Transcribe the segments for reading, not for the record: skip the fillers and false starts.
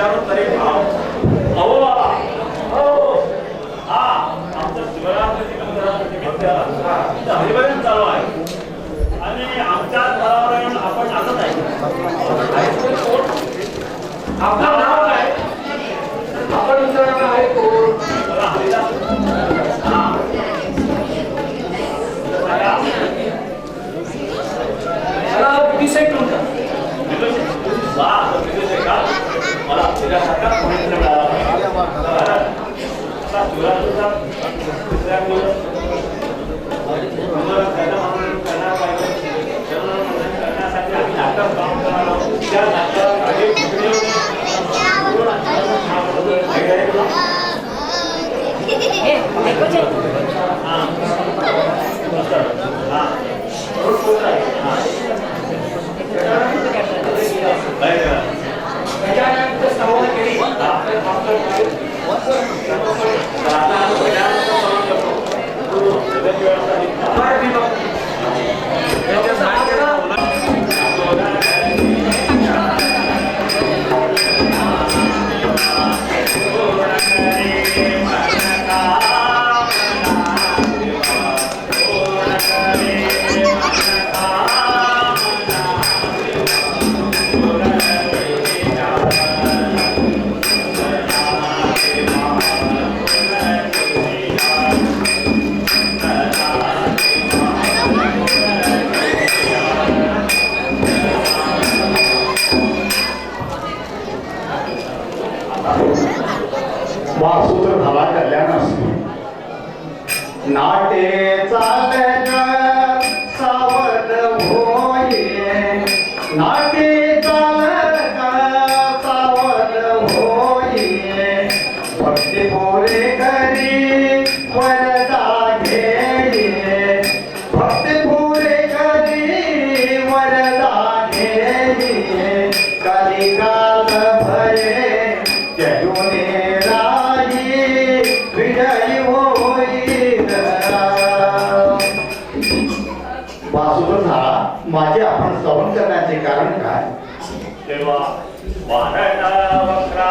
विचारून तरी भाव अहो बाबा हो हा आमचं शिवरात्री हरिभजन चालू आहे आणि आमच्या घरावर येऊन आपण नाचत आहे. आपलं नाव काय? आपण विचारणार आहे कोण? मला तुझ्यासारखा पवित्र मिळाला करण्यासाठी आम्ही नाटक काम करणार त्या सूत्रधारा कल्याण नाटे चाल सावध होये नाटे चाल सावध होये भक्ती पोरे करी वरदा घेये भक्ती पोरे करी वरदा घेये कालिकाल भये जयुने माझे आपण श्रवण करण्याचे कारण काय? तेव्हा वारणा वक्रा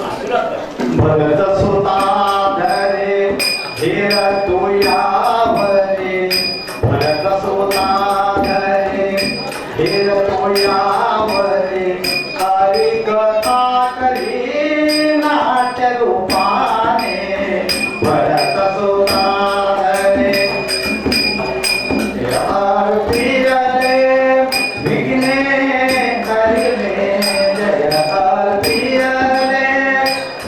भरत सुता धरे धीर तू यावरे भरत सुता धरे धीर तू यावरे हरि कथा करी नाट्य रूपाने भरत सुता धरे आरती रे विघ्ने करिले जय आरती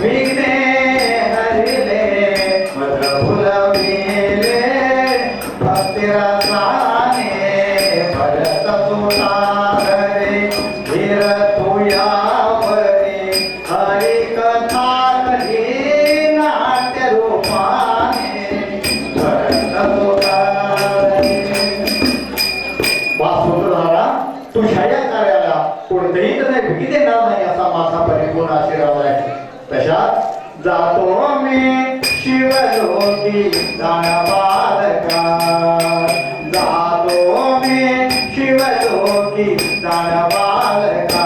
विघ्ने हरिले मधुर फुलविले भक्तिरसाने भरत सुता धरे धीर तू यावरे हरि कथा करी नाट्य रूपाने भरत सुता वासुदेवा तू ह्या कार्याला कोणतेही त्याने भीती देणार नाही असा माझा परिपूर्ण आशीर्वाद आहे. तशात जातो मी शिवलोकी दानबालका जातो मी शिवलोकी दानबालका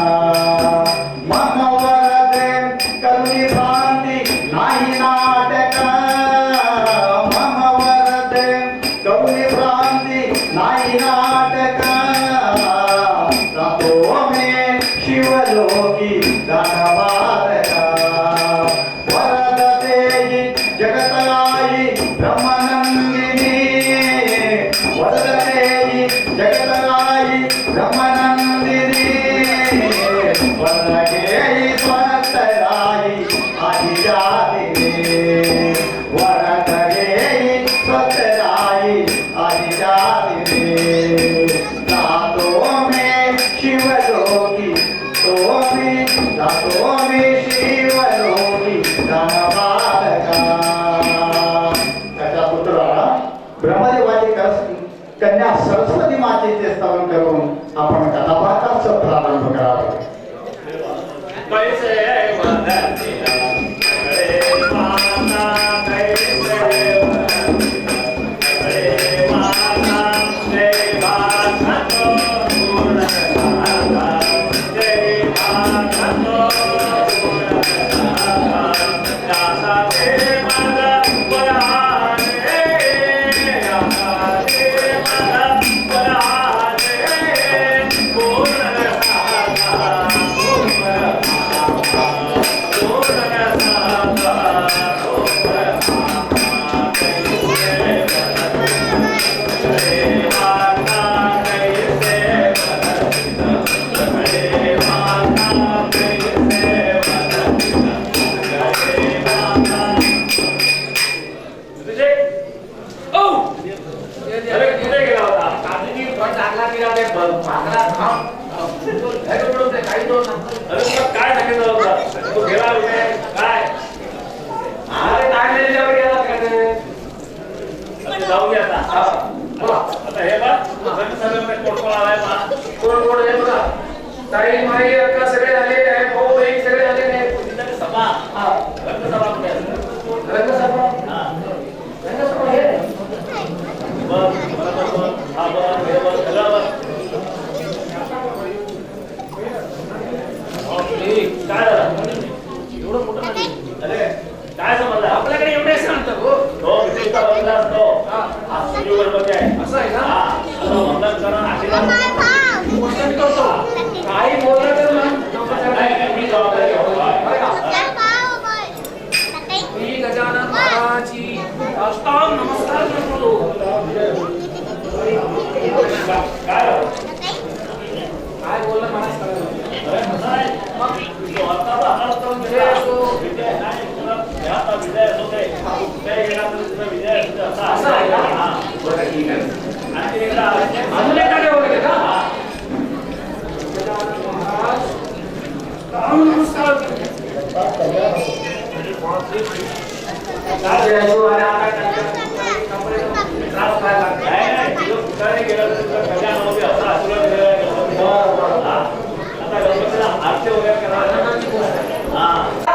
मनोवर प्रेम करुणी भ्रांती नाही नाटका मनोवर प्रेम करुणी भ्रांती नाही नाटका जातो मी शिवलोकी दानबालका जगतलाई ब्रह्मानंदिनी वरदते जगतलाई ब्रह्मानंदिनी वरदते स्वतरा काय सांगितलं होतं तू गेला कुठे काय अरे ताडलेल्यावर गेला का ते? आता जाऊ दे आता हे बघ सगळं कोण आलाय बा कोण कोण आहे बघा. ताई माई अक्का सगळे आलेले आहे. भाऊ बहीण सगळे आलेले आहेत. सभा हा. रंगसभा कुठे आहे? रंगसभा. हा रंगसभा हे. बघ बरोबर हा बघ हे बघ सगळं बघ काय झालं एवढं मोठं नाही. अरे काय समजलं आपल्याकडे एवढे सांगतो हो. तो विशिष्ट बंगला असतो हा सूर्य गणपती आहे असं आहे का? हा असं वंदन करून आशीर्वाद वंदन करतो. काही बोललं तर मग मी जबाबदारी घेतो. मी गजानन महाराजांची साष्टांग नमस्कार करतो. काय झालं? काय बोललं मला कळलं. अरे कसं आहे? मग तो आत्ताचा हात करून विजय असतो. विजय नाही तुला ह्याचा विजय असतो ते. विजय गेला तर तुझा विजय असतो असा. असं आहे का? हा. बरं ठीक आहे. आणखी एकदा अजून एक काय बोलले का? हा. गजानन महाराज साष्टांग नमस्कार करतो. काय द्यायचो आणि आता कपडे त्रास व्हायला लागले. नाही नाही तुझं पुढारी गेला तर तुझा कल्याण होते असा आशीर्वाद दिलेला आहे गणपतीने. हा. आता गणपतीला आरती वगैरे करा. आनंदाची गोष्ट आहे.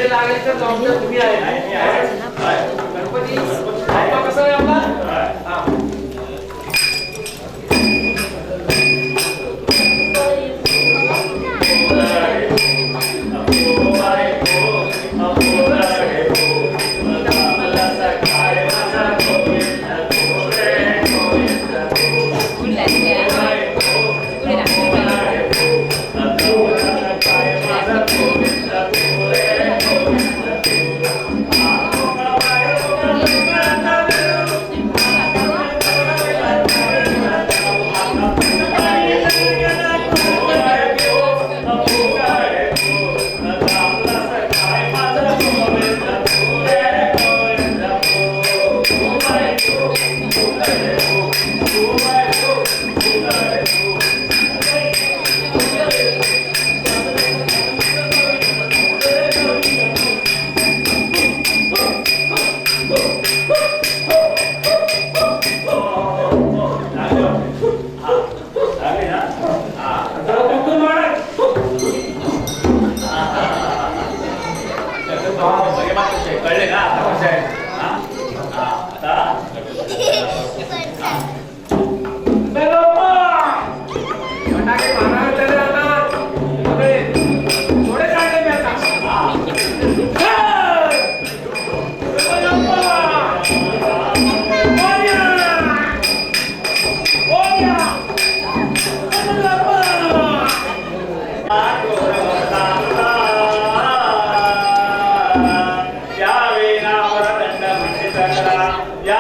लागेल तर जबाबदार तुम्ही आहे. गणपती बाप्पा कसा आहे आपला? हा. कळले ना आता कसं आहे आता फटाके मारणार तर आता थोडे चांगले मिळतात. या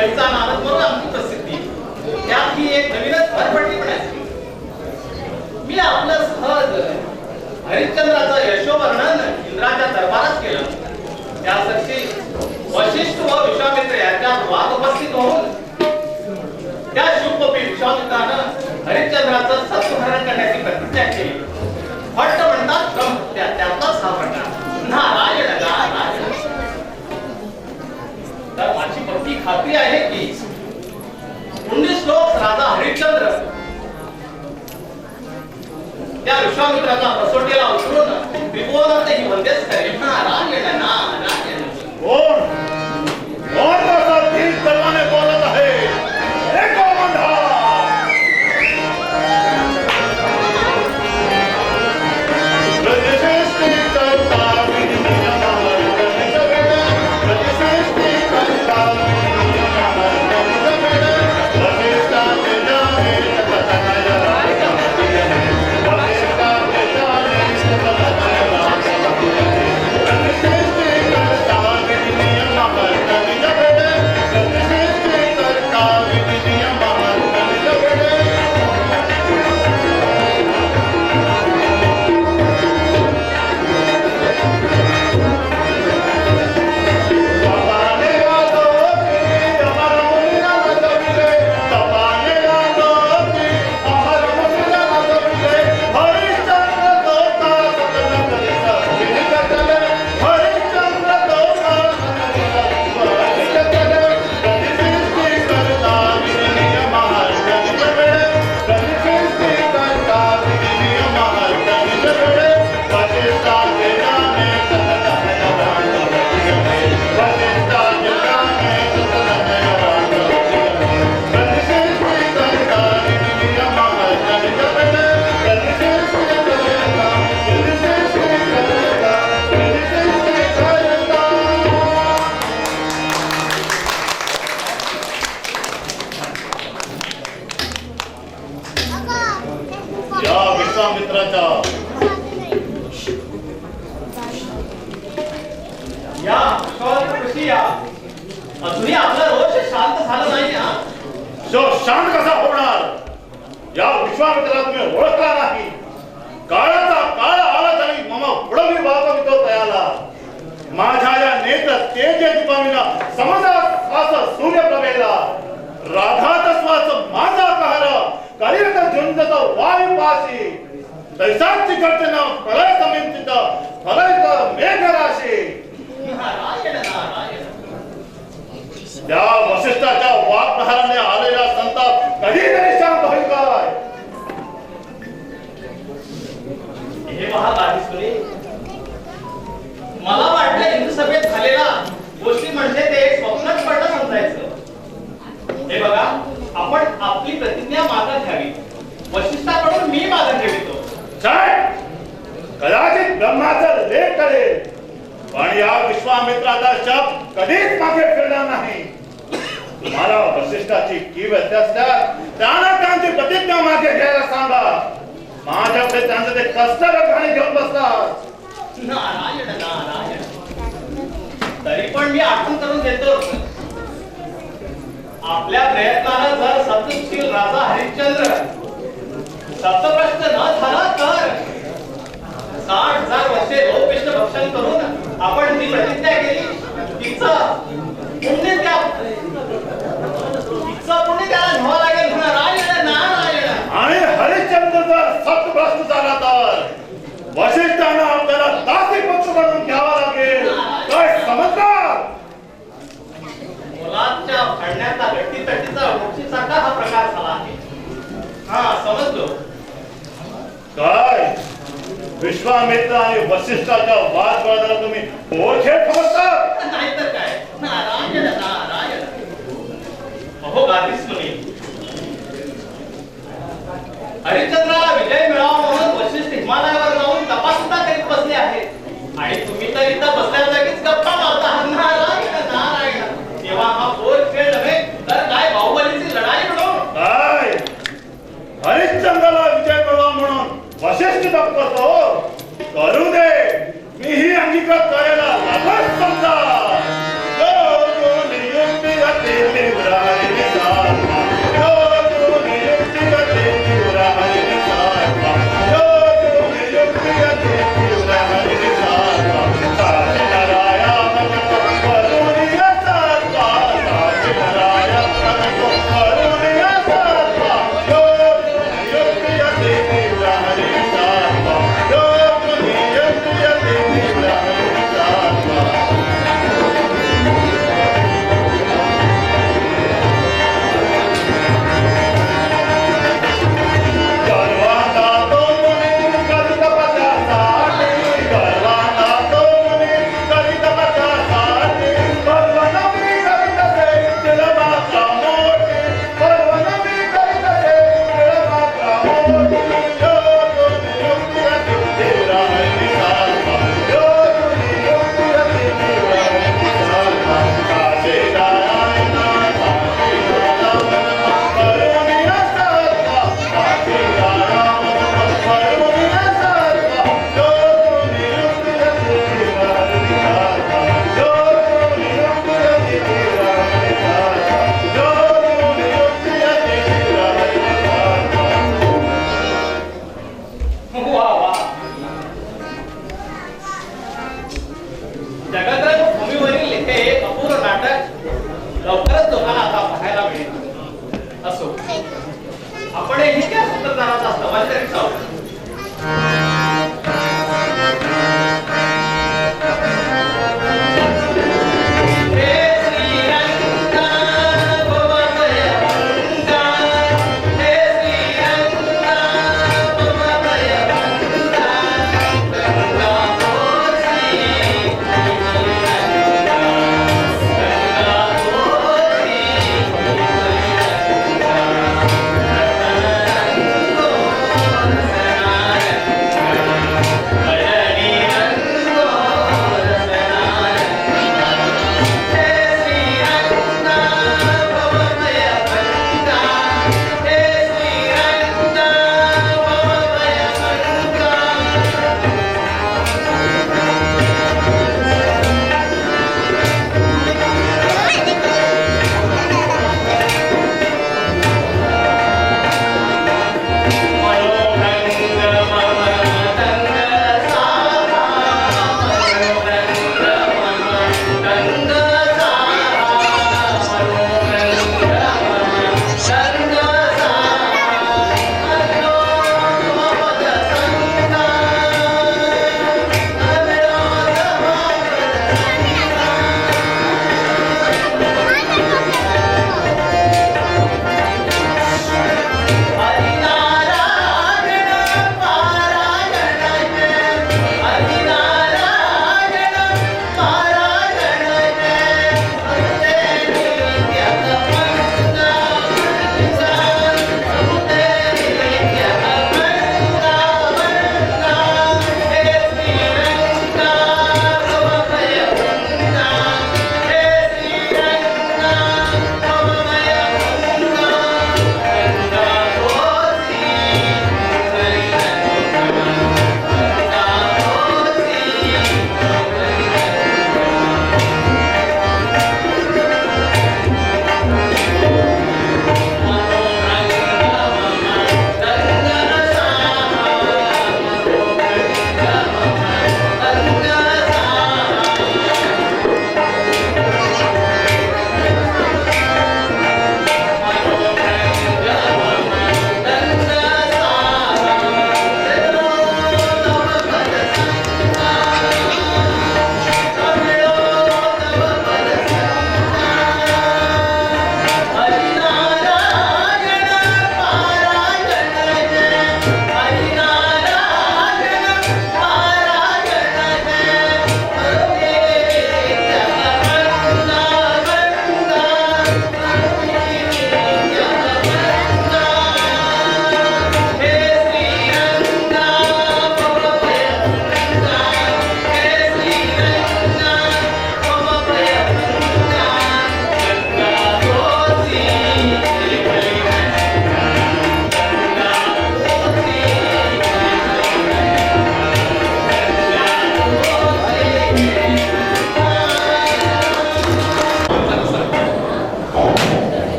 लईचा नानक म्हणून आमची प्रसिद्धी त्यात ही एक नवीनच भरपटली म्हणायची. मी आपलं सहज हरिश्चंद्राचं यशोवर्णन इंद्राच्या दरबारात केलं. त्यासाठी वशिष्ठ व विश्वामित्र यांच्यात वाद उपस्थित होऊन त्या शुभकोपी विश्वामित्रानं हरिश्चंद्राचं सत्वहरण करण्याची प्रतिज्ञा केली. भट्ट म्हणतात ब्रह्महत्या, त्यातलाच हा प्रकार. नारायण नारायण. तर माझी पक्की खात्री आहे की पुण्यश्लोक राजा हरिश्चंद्र त्या विश्वामित्राचा कसोटीला उतरून त्रिभुवनात ही वंदेच करेल. नारायण नारायण. कोण कोण असा तीन सर्वाने बोलत आहे? एको मंडा रजसृष्टी करता विनिमय महाराज रजसृष्टी करता विनिमय महाराज वशिष्ठा के जाने तपतनय वशिष्ठा के जाने तपतनय रजसृष्टी करता विनिमय महाराज रजसृष्टी करता विनिमय महाराज तपाने आलो की अमर मुनिला नजविले तपाने आलो की अमर मुनिला नजविले हरिश्चंद्र दोता सतन करी सत्य कटले हरिश्चंद्र दोता सतन कटले रजसृष्टी करता विनिमय महाराज रजसृष्टी करता विनिमय महाराज वशिष्ठा के जाने सतनय वशिष्ठा के जाने सतनय रजसृष्टी करता विनिमय महाराज रजसृष्टी करता रजसृष्टी करता रजसृष्टी करता. या विश्वामित्राच्या या विश्वामित्र या अजूनही आपला रोष शांत झाला नाही. हा जो शांत कसा होणार? या विश्वामित्राला तुम्ही ओळखला नाही. काळाचा काळ आला तरी मम पुढे वागवितो तयाला माझ्या या नेत्र तेजे दीपाविना समजा श्वास सूर्यप्रभेला राधात श्वास माझा कहर कलित झुंजत वायुपाशी तैसाच तिकडते ना प्रलय समिंचित फलयत मेघराशी. नारायण नारायण. त्या वशिष्ठाच्या वाक्प्रहाराने आलेला संताप कधीतरी शांत होईल काय? हे महागाधीश्वरी मला वाटलं हिंदू सभेत झालेला गोष्टी म्हणजे ते एक स्वप्नच पडलं समजायचं. हे बघा आपण आपली प्रतिज्ञा मागे घ्यावी. वशिष्ठाकडून मी मागे ठेवितो. काय? कदाचित ब्रह्माचा लेख करेल पण या विश्वामित्राचा शब्द कधीच मागे फिरणार नाही. तुम्हाला वशिष्ठाची कीव असल्यास त्यांना त्यांची प्रतिज्ञा मागे घ्यायला सांगा. माझ्याकडे त्यांचं ते कष्ट घाणी घेऊन बसतात. नारायण नारायण. तरी पण मी आठवण करून देतो आपल्या प्रयत्नानं जर सततशील राजा हरिश्चंद्र सप्तप्रश्न न झाला तर 60,000 वर्षे रोगपिष्ट भक्षण करून आपण ती प्रतिज्ञा केली तिचं पुण्य त्याला घ्यावं लागेल. नारायण नारायण. आणि हरिश्चंद्र जर सत्भ्रष्ट झाला तर वशिष्ठांना आपल्याला दासी पक्ष बनवून घ्यावा लागेल. काय समजतात? मुलांच्या भांडण्याचा गट्टीतट्टीचा गोष्टीसारखा हा प्रकार झाला आहे. हा समजलो. काय विश्वामित्र आणि वशिष्ठाच्या वाद विवादाला तुम्ही ओळखे समजतात? नाहीतर काय. नारायण नारायण. अहो गादीस मुनी हरिश्चंद्राला विजय मिळावा म्हणून वशिष्ठ हिमालयावर जाऊन तपासता करीत बसले आहेत आणि तुम्ही तर इथं बसल्या जागीच गप्पा मारता. नारायण नारायण. तेव्हा हा बोल खेळ नव्हे तर काय बाहुबलीची लढाई म्हणून. काय हरिश्चंद्राला विजय मिळवा म्हणून वशिष्ठ तपतो करू दे. मीही अंगीकार करायला लागत समजा. माझी तरी चावलं.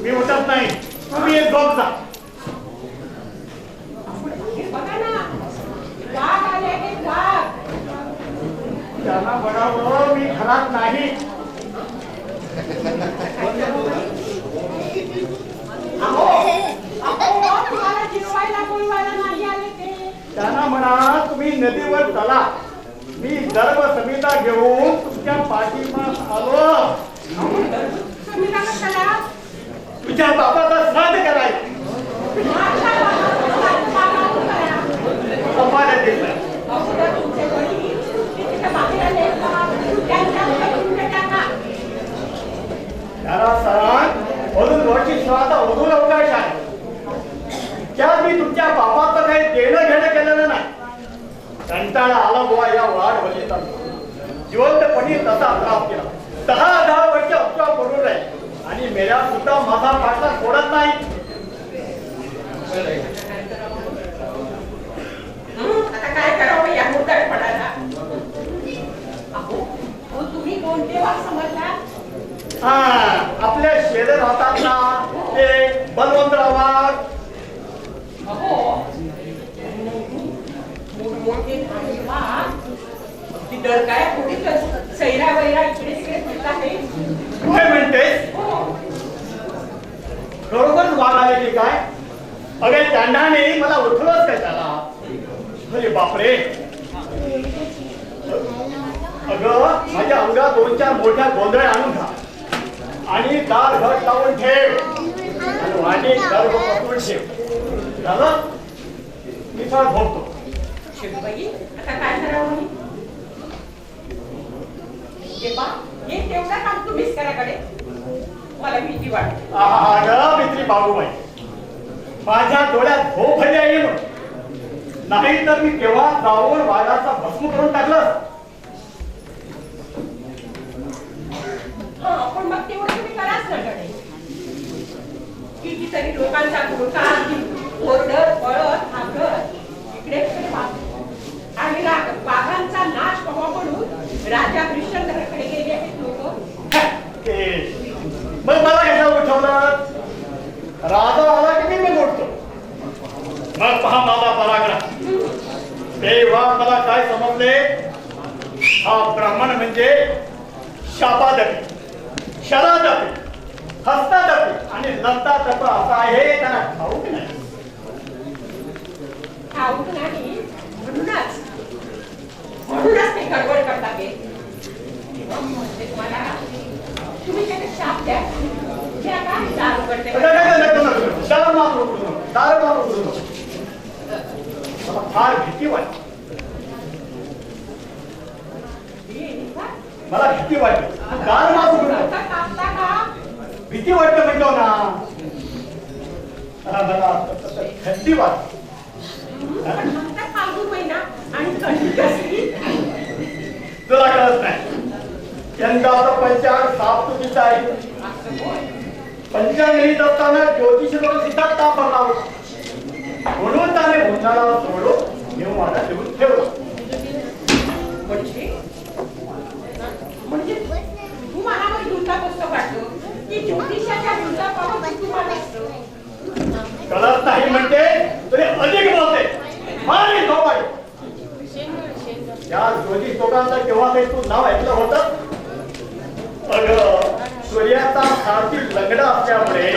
मी उठत नाही, तुम्ही एक बघ जा. त्यांना बघावं, मी घरात नाही. अहो त्यांना म्हणा तुम्ही नदीवर चला, मी गर्भ समिता घेऊन तुमच्या पाठीमाग आलो. तुझ्या बापाचा श्राद्ध करायचं. समाजात येतोय. त्याला सांग अजून वर्षी श्राद्ध अजून अवकाश आहे. त्यात मी तुमच्या बापाचं काही देणं घेणं केलेलं नाही. कंटाळा आला बुवा या वाढ वलीचा. जिवंतपणी तसा त्रास केला. 10 वर्ष अपवा पडून राहील आणि मेल्या सुद्धा माझा पाठला सोडत नाही. आता काय करावं या मुद्दापणाला? अहो तुम्ही कोणते वाद समजला? आपल्या शेजारी राहतात ना ते बलवंतराव वाघ. दर काय कुठे सैरा वैरा इकडे तिकडे फिरत आहे. काय म्हणतेस? खरोखर वाघ आले की काय? अगे त्यांनाने मला उठवलंच काय त्याला? अरे बापरे. अगं माझ्या अंगात 2-4 मोठ्या गोंधळ आणून घा आणि दार घट लावून ठेव आणि वाटी गर्भ पकडून ठेव. झालं? मी फार झोपतो. शिवबाई आता काय करावं? हे तेवढं काम तुम्हीच कराकडे. मला भीती वाटते. अगं मित्री बाबूबाई, माझ्या डोळ्यात झोप आली आहे म्हणून. नाही तर मी केव्हा जाऊन वाघाचा भस्म करून टाकलं. पण मग तेवढं तुम्ही कराच ना कडे. कितीतरी लोकांचा घोटा ओरडत पळत हाकत इकडे तिकडे आणि वाघांचा नाश कवा पडून राजा हरिश्चंद्राकडे गेले आहेत लोक. मग मला कशाला उठवलं? राजा आला की मी उठतो. मग पहा माझा पराक्रम. तेव्हा मला काय समजले? हा ब्राह्मण म्हणजे शापादपी, शरादपी, हस्तादपी आणि लत्तादप असा आहे. त्यांना ठाऊक नाही. ठाऊक नाही म्हणूनच ते गडबड करता गे. तुम्हाला तुम्ही त्याने शाप द्या. द्या का? दारू करते. मला फार भीती वाटते. मला भीती वाटते. दार मारून भीती वाटते म्हणतो ना. मला थंडी वाटते. फाल्गुन महिना आणि थंडी कसली? तुला कळत नाही. यंदाचा पंचांग साफ चुकीचा आहे. पंचांग लिहित असताना ज्योतिष लोक सिद्धांत तापरला होता. म्हणून त्याने उन्हाळा सोडून घेऊन मला लिहून ठेवलं. म्हणजे तुम्हाला मग दुसरा पुस्तक वाटतो की ज्योतिषाच्या दुसरा पाहून तुम्हाला असतो. कळत नाही म्हणते तरी अधिक बोलते. मारे झोपाय. या ज्योतिष लोकांचा केव्हा काही तू नाव ऐकलं होतं? अगं सूर्याचा सारथी लंगडा असल्यामुळे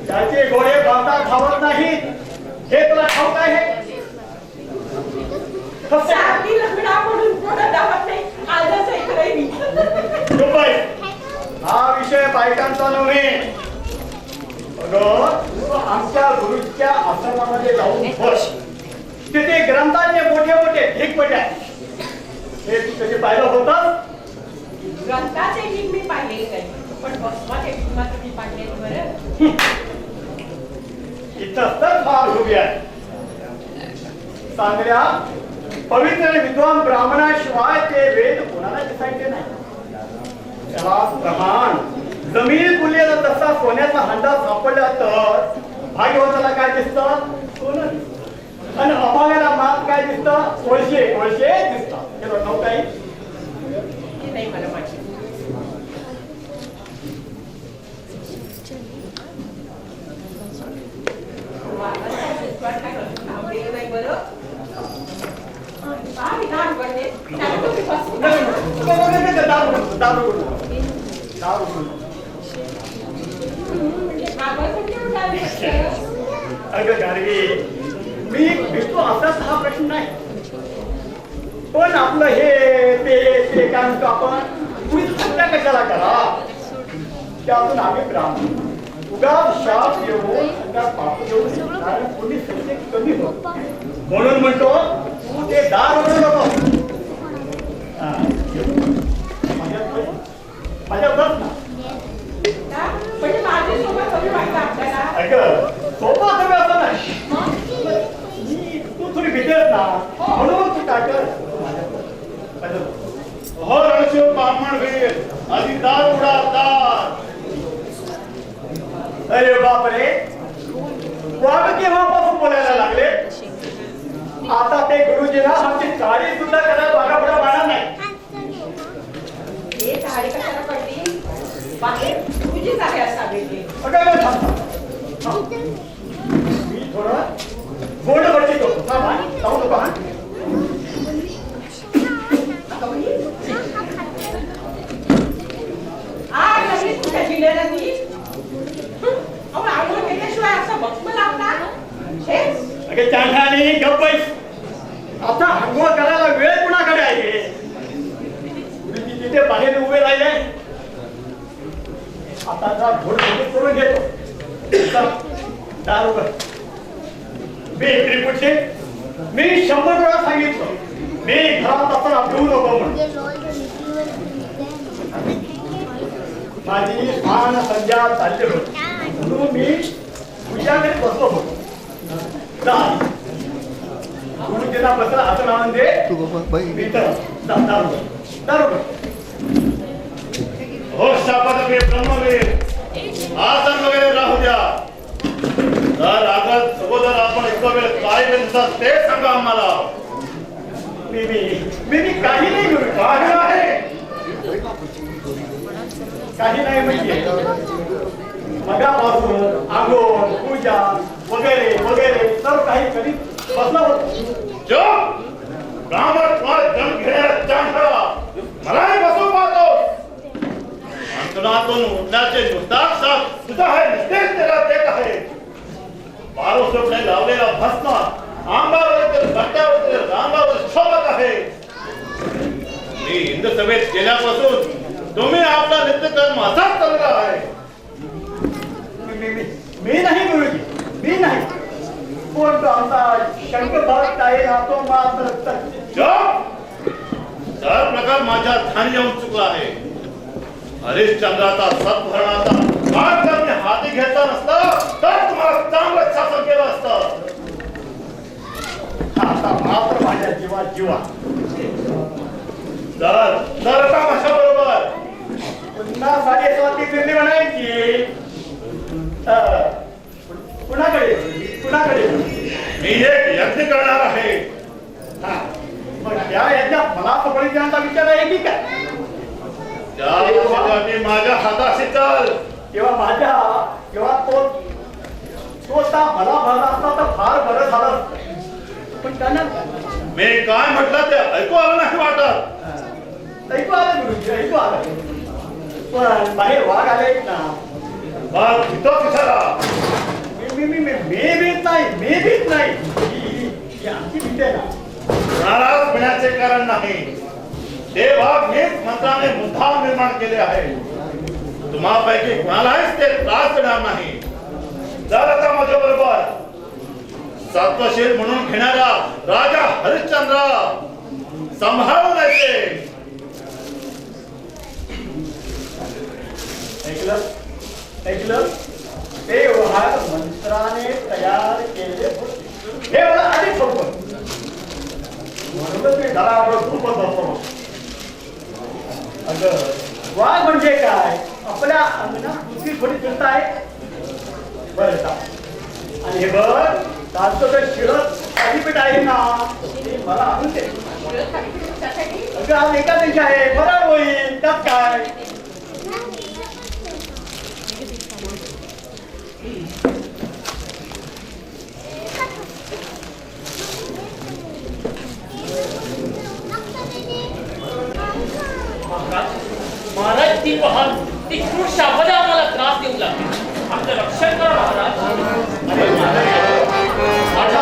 त्याचे गोळे बांधा धावत नाहीत. हे तुला ठाऊक आहे? सारथी लंगडा म्हणून कोणा धावत नाही. आजच ऐकलंय मी. दुबई हा विषय बायकांचा नव्हे. अगं आमच्या गुरुच्या आश्रमामध्ये जाऊन बस. तिथे ग्रंथाचे मोठे मोठे ढीगपटे आहेत. हे तू कधी पाहिलं होतं? ग्रंथाचे ढीग मी पाहिले नाही. पण भस्माचे ढीग मात्र मी पाहिले बरं. इथंच तर फार उभी आहे. चांगल्या पवित्र विद्वान ब्राह्मणाशिवाय ते वेद कोणाला दिसायचे नाही. त्याला प्रमाण जमीन कुलेला तसा सोन्याचा हंडा सापडला तर भाग्यवंताला काय दिसतं? सोनं दिसतं. आणि अभाव्याला मात काय दिसतं? कोळशे कोळशे दिसतात. हे नव्हतं काही. हे नाही मला माहिती. अगं गारवी मी भेटतो असाच हा प्रश्न नाही, पण आपलं हे ते काय म्हणतो आपण कुणी सत्या कशाला करा, त्यातून आम्ही ब्राह्मण उगा शाप येऊन अंगात पाप येऊन कारण कोणी सत्य कमी होत म्हणून म्हणतो तू ते दार उघडू नको. माझ्या बस ना का? म्हणजे माझी सोबत कमी वाटतं आपल्याला. अगं सोपा सगळं असं नाही, तू थोडी भीतेस ना म्हणून तू काय कर. हो रणशिव ब्राह्मणवीर, आधी दार उडा, दार. अरे बापरे, वाघ केव्हापासून बोलायला लागले. आता ते गुरुजीला आमची चाळी सुद्धा करायला वाघापुढा मारणार नाही. हे साडी कशाला पडली? बाहेर तुझी जागे असावी. अगं थांब, मी थोडं गोड भरती करतो. जाऊ नको हा. आज नवीन कुठे जिल्ह्याला ती अहो आंघोळ केल्याशिवाय असं बघतो लागणार. हेच अगे चांगली गप्प बैस. आता आंघोळ करायला वेळ कुणाकडे आहे. गुरुजी तिथे बाहेर उभे राहिले. आता जा घोड करून घेतो. चल, दार उघड. मी त्रिपुटे मी 100 वेळा सांगितलं मी घरात असताना पिऊ नको म्हणून. माझी मान संध्या चालली होती म्हणून मी पूजाकडे बसलो होतो. गुरुजीला बसला असं नाव दे. हो शापदके ब्रह्मवीर, आसन वगैरे राहू द्या. तर आता सगोदर आपण इतका वेळ काय करतात ते सांगा आम्हाला. मी काही नाही करू. काही आहे काही नाही म्हणजे मगापासून आंघोळ पूजा वगैरे वगैरे सर्व काही करीत बसला होतो. जो ब्राह्मण तुम्हाला जन्म घेण्याला चांगला मलाही बसू पाहतो. अंतरातून उठण्याचे नुसताच साथ तुझा आहे निश्चित तेरा ते आहे. पारोसोपणे लावलेला भस्म अंगावर बट्ट्यावर रांगावर शोभत आहे. मी हिंद सभेत गेल्यापासून तुम्ही आपला नित्यकर्म असाच चालला आहे. मी नाही गुरुजी, मी नाही. कोण तो आमचा शंकर भक्त आहे ना तो मात्र तर प्रकार माझ्या ध्यानी येऊन चुकला आहे. हरिश्चंद्राचा सत्भरणाचा मार्ग जर मी हाती घेतला नसता तर तुम्हाला चांगलं शासन केलं असतं. आता मात्र माझ्या जीवा जीवा तर का माझ्या बरोबर पुन्हा 7:30 फिरली म्हणायची. कुणाकडे कुणाकडे मी एक यज्ञ करणार आहे. मग त्या यज्ञात मला बळीदानाचा विचार आहे की काय. त्या यज्ञासाठी माझ्या हाताशी चाल. तेव्हा तो मला भरला असता तर फार बरं झालं असतं. पण त्यांना मी काय म्हटलं ते ऐकू आलं नाही वाटत. ऐकू आलं गुरुजी, ऐकू आलं. पण बाहेर वाघ आले ना. मग तिथं दिसायला मी भीत नाही. ही आमची भीती आहे ना. नाराज होण्याचे कारण नाही. ते वाघ हेच मंत्राने मुद्दाम निर्माण केले आहे. तुम्हापैकी कोणालाच ते त्रास देणार नाही. जर आता माझ्या बरोबर सत्वशील म्हणून घेणारा राजा हरिश्चंद्र सांभाळून यायचे. ऐकलं ते व्यवहार मंत्राने तयार केले होते. हे मला आधीच सोपं म्हणूनच मी घरावर खूपच असतो. अगं वाघ म्हणजे काय, आपल्या अंगणात दुसरी थोडी चिंता आहे. बरं आणि हे बघ ताजचं तर शिरत थालीपीठ आहे ना ते मला आणून दे. अगं आज एकादशी आहे, बरं होईल त्यात काय. महाराज ती वाहन तीक्ष्ण शापाने आम्हाला त्रास देऊ लागले. आमचं रक्षण करा महाराज. माझा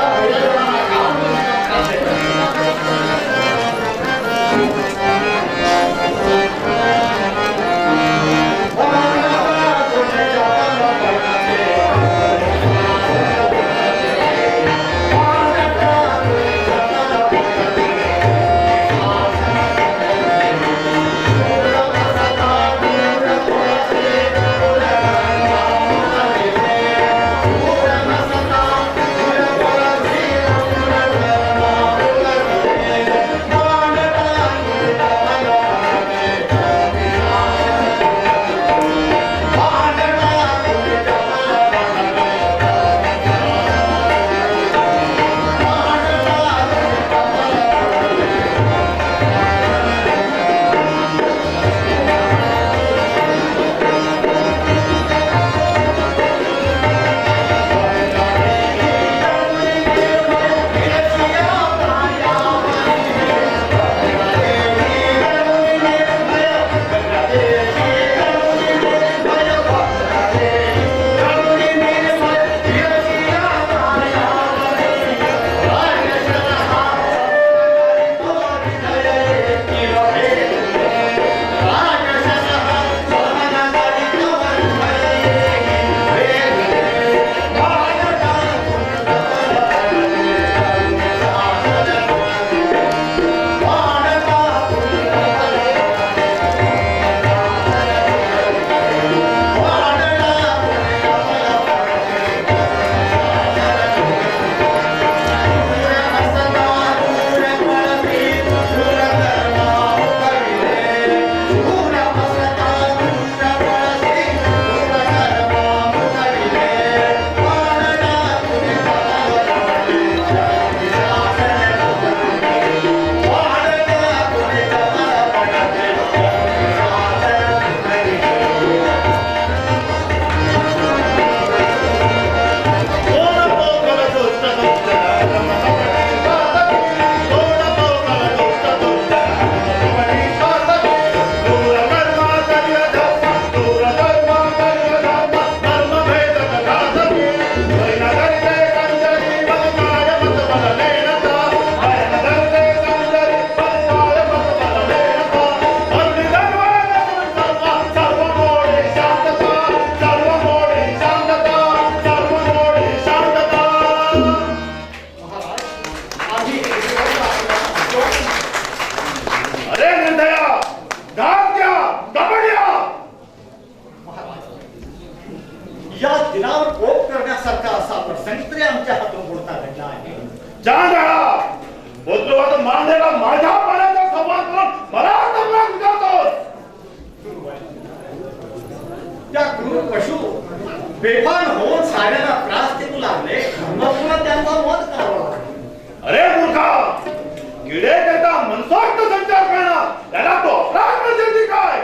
त्याला तो अपराध म्हणजे काय?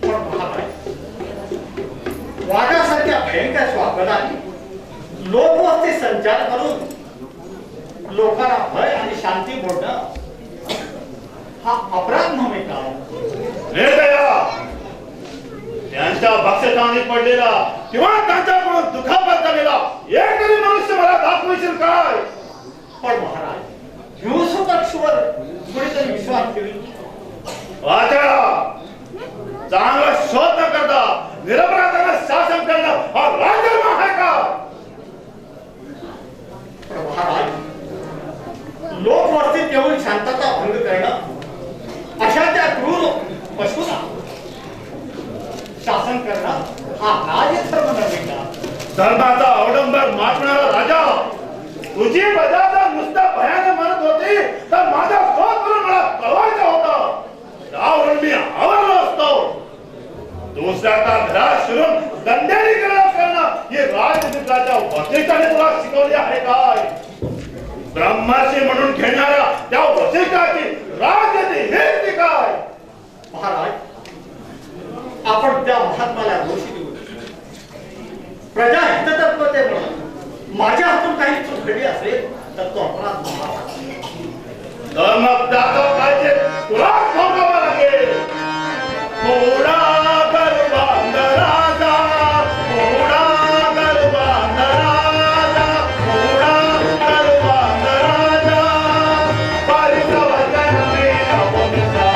पण महाराज, वाघासारख्या भयंकर स्वागताने लोकवस्ती संचार करून लोकांना भय आणि शांती मोडणं हा अपराध नव्हे का? निर्दया, त्यांच्या भक्षकाने पडलेला किंवा त्यांच्याकडून दुखापत झालेला एक तरी मनुष्य मला दाखवशील काय? पण महाराज, हिंसुपक्षवर कोणीतरी विश्वास ठेवी. वाचा, चांगला शोध न करता निरपराधांना शासन करणं हा राजधर्म आहे का? पण महाराज, लोकवस्तीत येऊन शांतता भंग करणं अशा त्या क्रूर पशूला शासन करणं हा राजधर्म नव्हे का? धर्माचा अवडंबर मागणारा राजा तुझी प्रजा जर नुसता भयाने म्हणत होती तर माझा शोध करून मला कळवायचा होता. त्यावरून मी आवरलो असतो. दुसऱ्याचा घरात शिरून दंडेलीकरण करणं हे राजमित्राच्या वशिष्ठाने तुला शिकवले आहे काय? ब्रह्मर्षी म्हणून घेणाऱ्या त्या वशिष्ठाची राजनीती हेच काय? महाराज, आपण त्या महात्माला दोषी देऊ. प्रजा हिततत्परते म्हणून माझ्या हातून काही चूक घडली असेल तर तो अपराध महाराज. तर मग त्याचा पाहिजे तुला भोगावा लागेल. मोडा गर्वांध राजा, मोडा गर्वांध राजा, मोडा गर्वांध राजा. पालिका वचन मी अपोनिसा,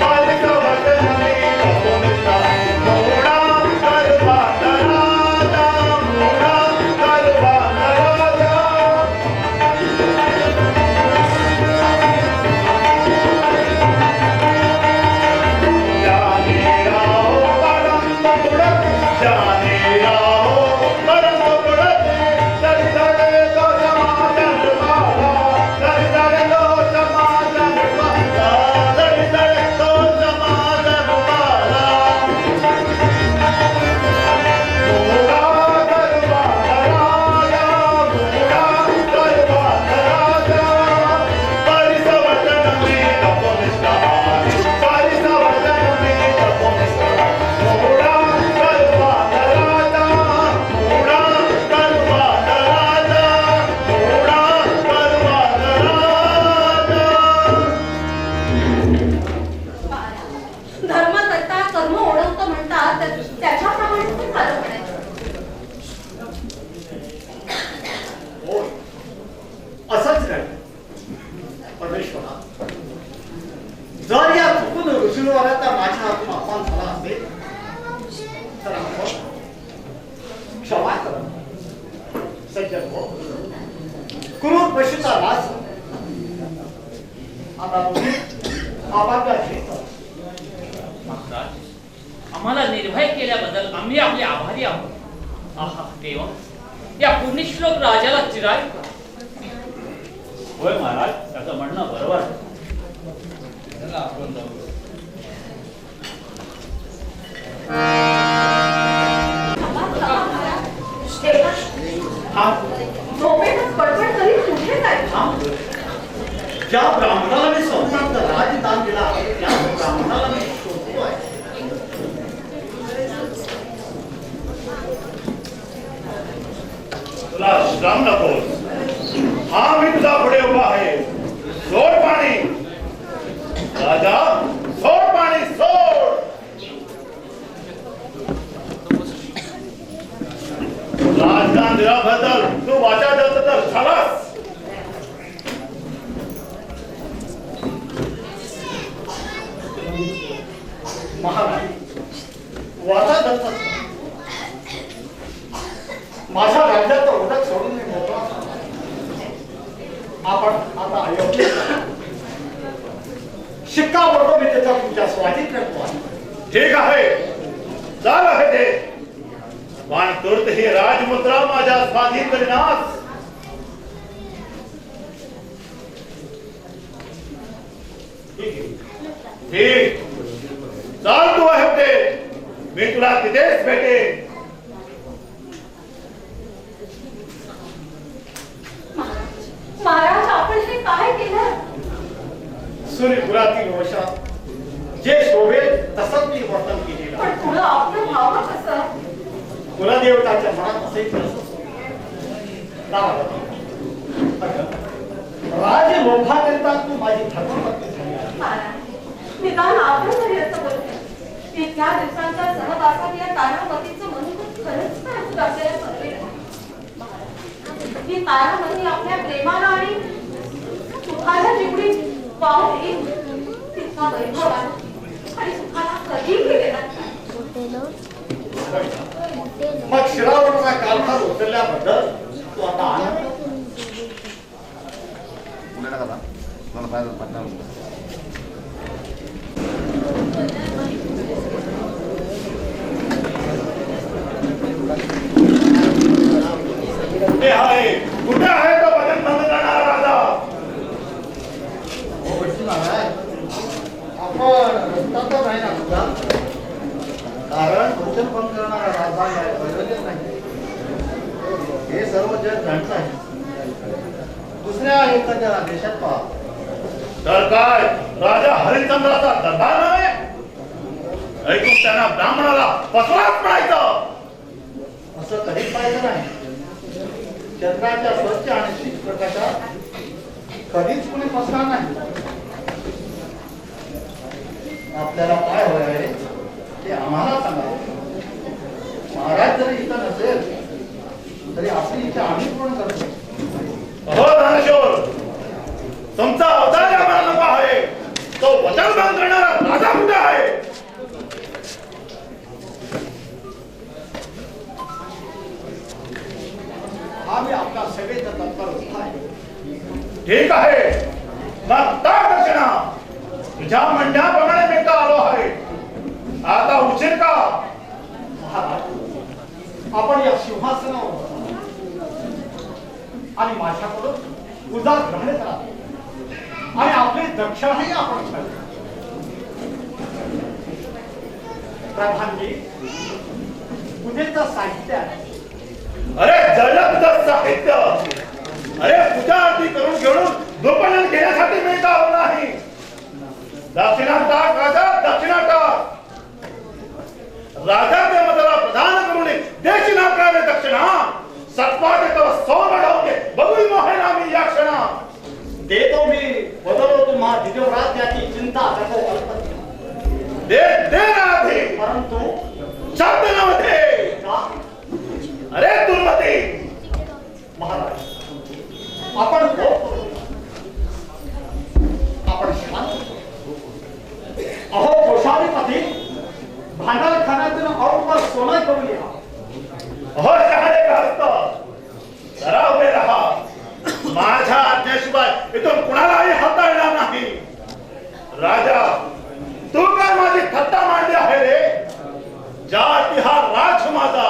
पालिका वचन मी अपोनिसा. मोडा गर्वांध राजा, मोडा गर्वांध राजा. जर या चुकून ऋषींवराचा माझ्या हातून अपमान झाला असेल तर आपण क्षमा करा. सज्जन हो, क्रूर पशूचा नाश आता तुम्ही आभागाची महाराज, आम्हाला निर्भय केल्याबद्दल आम्ही आपले आभारी आहोत. आहा देवा, या पुण्यश्लोक राजाला चिराय. होय महाराज, त्याचं म्हणणं बरोबर आहे. आपण जाऊ. ज्या ब्राह्मणाला मी स्वप्नात राजदान दिला त्या ब्राह्मणाला मी शोधतोय. तुला श्रम नकोस. हा मी तुझा पुढे उभा आहे. सोड पाणी राजा, सोड पाणी, सोड. राजदान दिल्याबद्दल तू वाचा देत तर झालास. महाराज, वाचा दत्त माझ्या राज्याचा उदक सोडून मी मोकळा झालो. आपण आता अयोध्येत शिक्कामोर्तब मी त्याचा तुमच्या स्वाधीन करतो आहे. ठीक आहे, चाल आहे ते. पण तुर्त ही राजमुद्रा माझ्या स्वाधीन करीनास. ठीक, चाल तू आहे ते. मी तुला तिथेच भेटेन. महाराज, आपण हे काय केलं? सूर्यकुलातील वशात जे शोभेल तसंच मी वर्तन केलेलं पण तुला आपलं भावना कसं कुलदेवताच्या मनात असेल राजलोभाकरिता तू माझी धर्मपत्नी झाली. महाराज निदान आपण तरी असं बोलते इतक्या दिवसांच्या सहवासात या तारामतीचं मनोगत खरंच काय होत आपल्याला कळलेलं नाही. महाराज ही तारामती आपल्या प्रेमाला आणि सुखाला जेवढी वाव देईल तितका वैभवाला आणि सुखाला कधी गेलेला मग शिरावरचा कालभार उचलल्याबद्दल तू आता आनंद कुठे आहे तो भजन बंद करणारा राजा? आपण रस्ता नाही ना कारण भजन बंद करणारा राजा प्रयोजन नाही हे सर्व जग जाणत आहे. दुसऱ्या एखाद्या देशात पहा तर काय राजा हरिश्चंद्राचा दरबार नव्हे? ऐकून त्यांना ब्राह्मणाला फसवाच म्हणायचं. असं कधीच पाहिजे नाही. चंद्राच्या स्वच्छ आणि शीत प्रकाशात कधीच कुणी फसणार नाही. आपल्याला काय हवं आहे ते आम्हाला सांगा. महाराज जरी इथं नसेल तरी आपली इच्छा आम्ही पूर्ण करतो. हो धनशूर, तुमचा अवतार आम्हाला नको आहे. तो वचन भंग करणारा राजा कुठे आहे? आम्ही आपला सगळेचा तत्पर आहे. ठीक आहे, मग त्या दक्षिणा तुझ्या म्हणण्याप्रमाणे मी का आलो आहे. आता उशीर का? महाराज आपण या सिंहासनावर बसा आणि माझ्याकडून उदा ग्रहण करा आणि आपली दक्षिणाही आपण घ्यावी. प्रधानजी पूजेचं साहित्य आहे. अरे जलद साहित्य. अरे पूजा आरती करून घेऊन दुपणन घेण्यासाठी मी का आलो नाही. दक्षिणा टाक राजा, दक्षिणा टाक. राजा ते मताला प्रधान करून देश नाकारे दक्षिणा सत्वाटे तव सोन अडवते बघू मोहेना मी या क्षणा. देतो मी बदलो तुम्हा दिव्यराज्याची चिंता करतो. दे दे राधे, परंतु शब्द नव्हते. का अरे दुर्मती महाराज आपण आपण शांत अहो कोशाधिपती भांडार खाण्यातून औरवर सोनं करून या. हो शहाणे ग्रहस्थ, जरा उभे राहा. माझ्या आज्ञेशिवाय इथून कुणालाही हाताळणार नाही. राजा तू काय माझी थट्टा मांडली आहे रे. ज्या हा राज माझा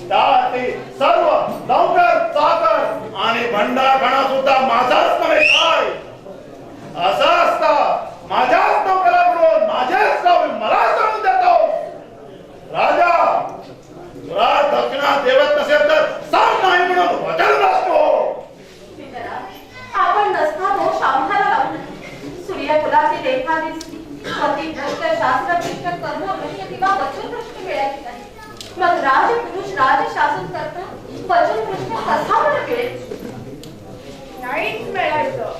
त्याती सर्व नौकर चाकर आणि भंडारखणा सुद्धा माझाच नव्हे काय. असं असता माझ्याच नौकराबरोबर माझ्याच गावी मला सोडून देतो. राजा तुला दक्षिणा देवत नसेल तर सांग नाही म्हणून वचन असतो. आपण नसता दोष आम्हाला लावला. सूर्यकुलाची रेखा दिसली पती भ्रष्ट शास्त्र भ्रष्ट कर्म भ्रष्ट किंवा वचन भ्रष्ट मिळाली नाही. मग राजपुरुष राजशासन करता वचन भ्रष्ट कसा मला मिळेल. नाहीच मिळायचं.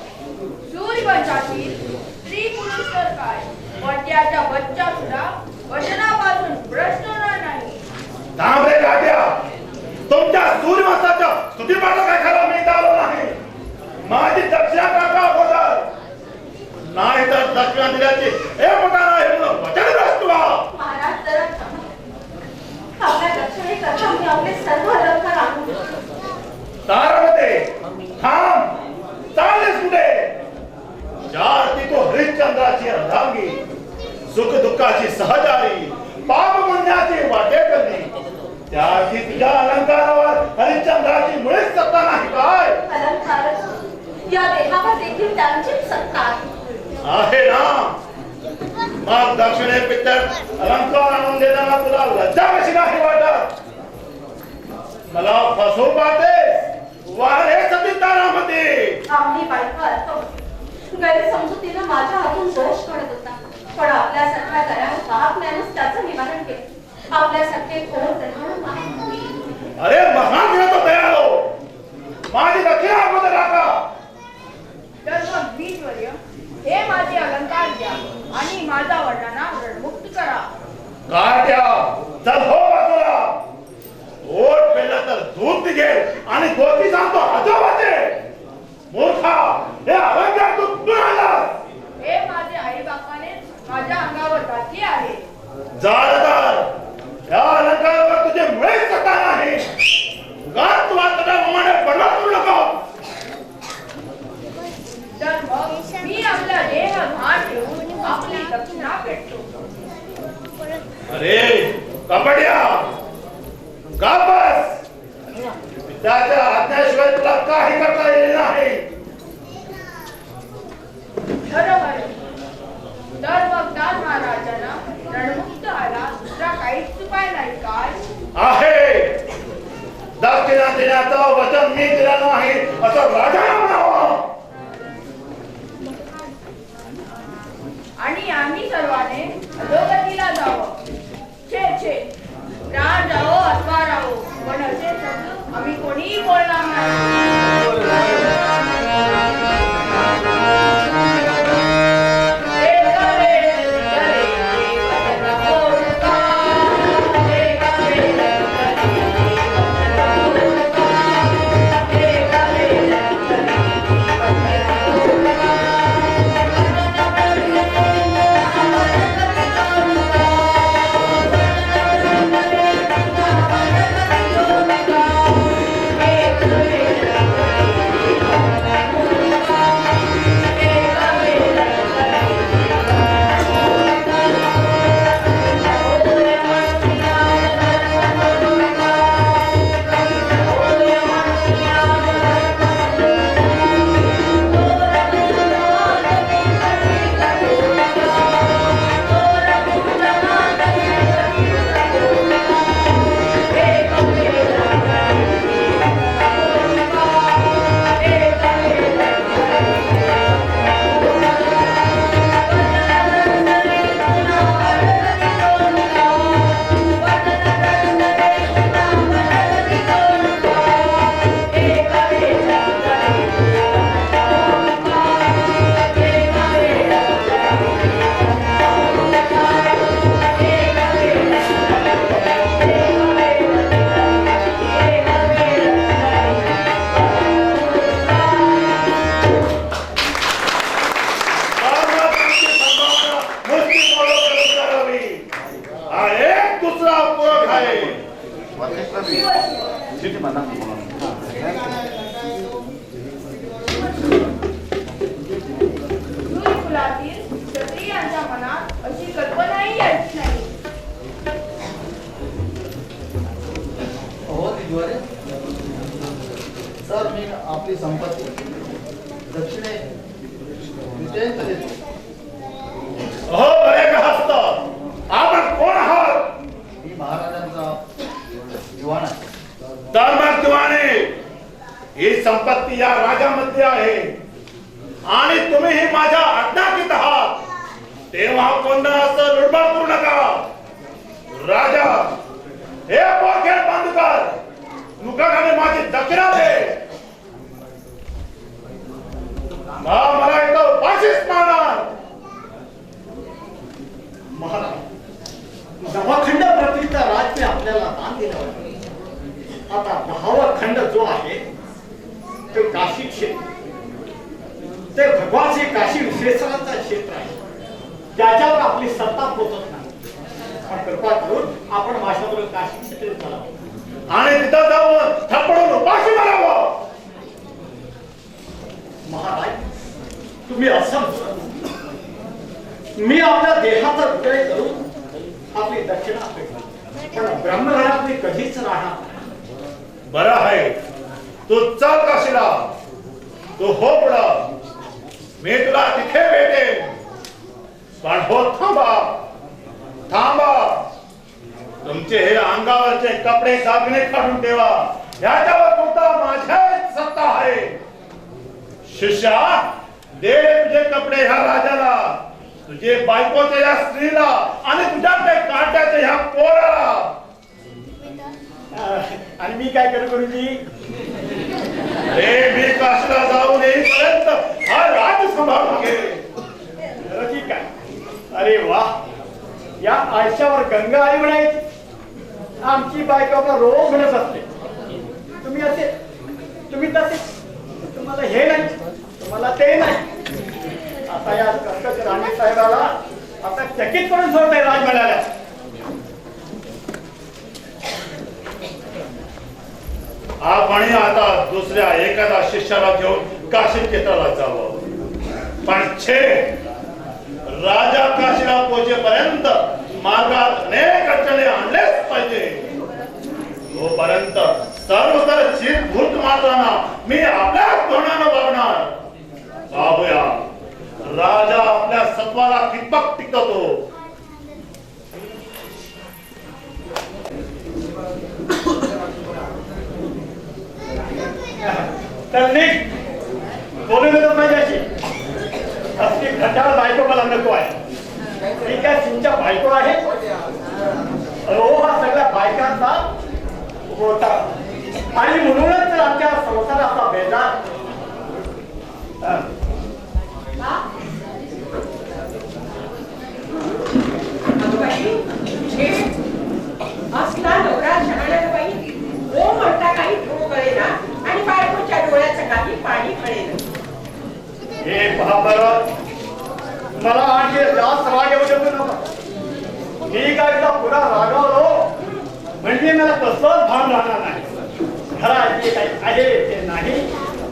सूर्यवंशातील स्त्री पुरुष तर काय वट्याच्या बच्चा सुद्धा वचनापासून भ्रष्ट होणार नाही. थांब रे गाड्या. तुमच्या सूर्यवंशाच्या स्तुतीपाठाला काय खरं मी आलो नाही. माझी दक्षिणा टाका अगोदर, नाही तर दक्षिणा दिल्याची हे मोठा नाही म्हणून वचन भ्रष्ट व्हा. महाराज जरा थांबा. आपल्या दक्षिणेकरता मी आपले सर्व अलंकार आणून देतो. तारामते थांब, चाललेस कुठे. ज्या अर्थी तो हरिश्चंद्राची अर्धांगी, सुख दुःखाची सहचारी, पाप पुण्याची वाटेकरणी, त्या अर्थी तुझ्या अलंकारावर हरिश्चंद्राची मुळीच सत्ता नाही काय. अलंकार या देहावर देखील त्यांचीच सत्ता आहे ना. मग दक्षिणे पित्तर अलंकार आणून देताना तुला लज्जा कशी नाही वाटत. मला फसवू पाहतेस. वारे सती तारामती. आम्ही बायका असतो गैरसमजुतीनं माझ्या हातून दोष घडत होता. पण आपल्यासारख्या दयाळू महात्म्यानंच त्याचं निवारण केलं. आपल्यासारखे कोण दयाळू महात्मा. अरे महान तो दयाळू, माझी दक्षिणा अगोदर राखा. तर मग वीरवर्य, हे माझे अलंकार द्या आणि माझा वर्णना रणमुक्त करा. कार्ट्या चल हो बाजूला. ओट पेलं तर दूध निघेल आणि गोती सांगतो आजोबाचे. मूर्खा, हे अलंकार तू कुठून आलास? हे माझे आई बापाने माझ्या अंगावर घातले आहे. जाळदार, या अलंकारावर तुझे मुळेच सत्ता नाही. का तू आता प्रमाणे पडला करू नको. तर मग मी आपला देह भान ठेवून आपली दक्षिणा फेडतो. अरे कपड्या, का बस. त्याच्या आज्ञाशिवाय तुला काही करता येईल नाही. बरोबर. तर मग दास महाराजांना रणमुक्त आला दुसरा काहीच उपाय नाही काय? आहे. दक्षिणा देण्याचं वचन मी दिलं नाही असं राजाला म्हणावं. आणि आम्ही सर्वांनी अधोगतीला जावं. छे छे, प्राण जावो अथवा राहो, पण असे शब्द आम्ही कोणीही बोलणार नाही. सर मी आपली संपत्ती दक्षिणे हो बरे का हसत. आपण कोण आहात? मी महाराजांचा दिवाण आहे. तर मग दिवाणे, ही संपत्ती या राजामध्ये आहे आणि तुम्ही ही माझ्या आज्ञाकीत आहात. तेव्हा कोणता असं लुडबड करू नका. राजा, हे पोरखेड बंद कर. मुखाने माझी दक्षिणा दे. मला इथं फाशीच मारणार. महाराज, 9 खंड पृथ्वीचा राज मी आपल्याला दान दिला होता. आता 10वा खंड जो आहे ते काशी क्षेत्र, ते भगवान श्री काशी विश्वेश्वरांचा क्षेत्र आहे, ज्याच्यावर आपली सत्ता पोचत नाही. पण कृपा करून आपण माझ्याबरोबर काशी क्षेत्र चालावं आणि तिथं जाऊन थपडून उपाशी मारावं. महाराज, तुम्ही असं मी आपल्या देहाचा विजय करून आपली दक्षिणा फेडली, पण ब्रह्मघरात मी कधीच राहणार नाही. बरं आहे, तू चल काशीला. तू हो पुढं, मी तुला तिथे भेटेन. पण हो थांबा थांबा. तुमचे हे अंगावरचे कपडे दागिने काढून ठेवा. याच्यावर सुद्धा माझ्या सत्ता आहे. शिष्या, दे तुझे कपडे ह्या राजाला, तुझे बायकोच्या या स्त्रीला आणि तुझ्या ते काट्याच्या ह्या पोराला. आणि मी काय करू गुरुजी? अरे मी काशीला जाऊन येईपर्यंत हा राज सांभाळून घे. ठीक आहे. अरे वा, या आयुष्यावर गंगा आई म्हणायची. आमची बायको आपला रोग म्हणत असते. तुम्ही असे, तुम्ही तसे, तुम्हाला हे नाही, तुम्हाला ते नाही. आता या कर्कश राणी साहेबाला आता चकित करून सोडताय राजमहालाला. आपण आता दुसऱ्या एखादा शिष्याला घेऊन काशी क्षेत्राला जावं. पण छे, राजा काशीला पोहोचेपर्यंत मार्गात अनेक अडचणी आणलेच पाहिजे. तोपर्यंत सर्वतर चिरभूत मात्रांना मी आपल्या तोंडानं बघणार. बाबूया, राजा आपल्या सत्वाला कितपत टिकवतो. तर नीट बोलू देतो माझ्याशी. असली खंडाळ बायको मला नको आहे. ती काय तुमच्या बायको आहे? हा सगळ्या बायकांचा होता आणि म्हणूनच तर आमच्या संसाराचा बेजार. असला नवरा शहाण्याला बाई हो म्हणता काही हो कळेना आणि बायकोच्या डोळ्याचं काही पाणी कळेना. हे पहा बरं, मला आणखी जास्त राग येऊ देऊ नका. मी काय पुन्हा रागावलो म्हणजे मला कसलंच भान राहणार नाही. घरात जे काही आहे ते नाही,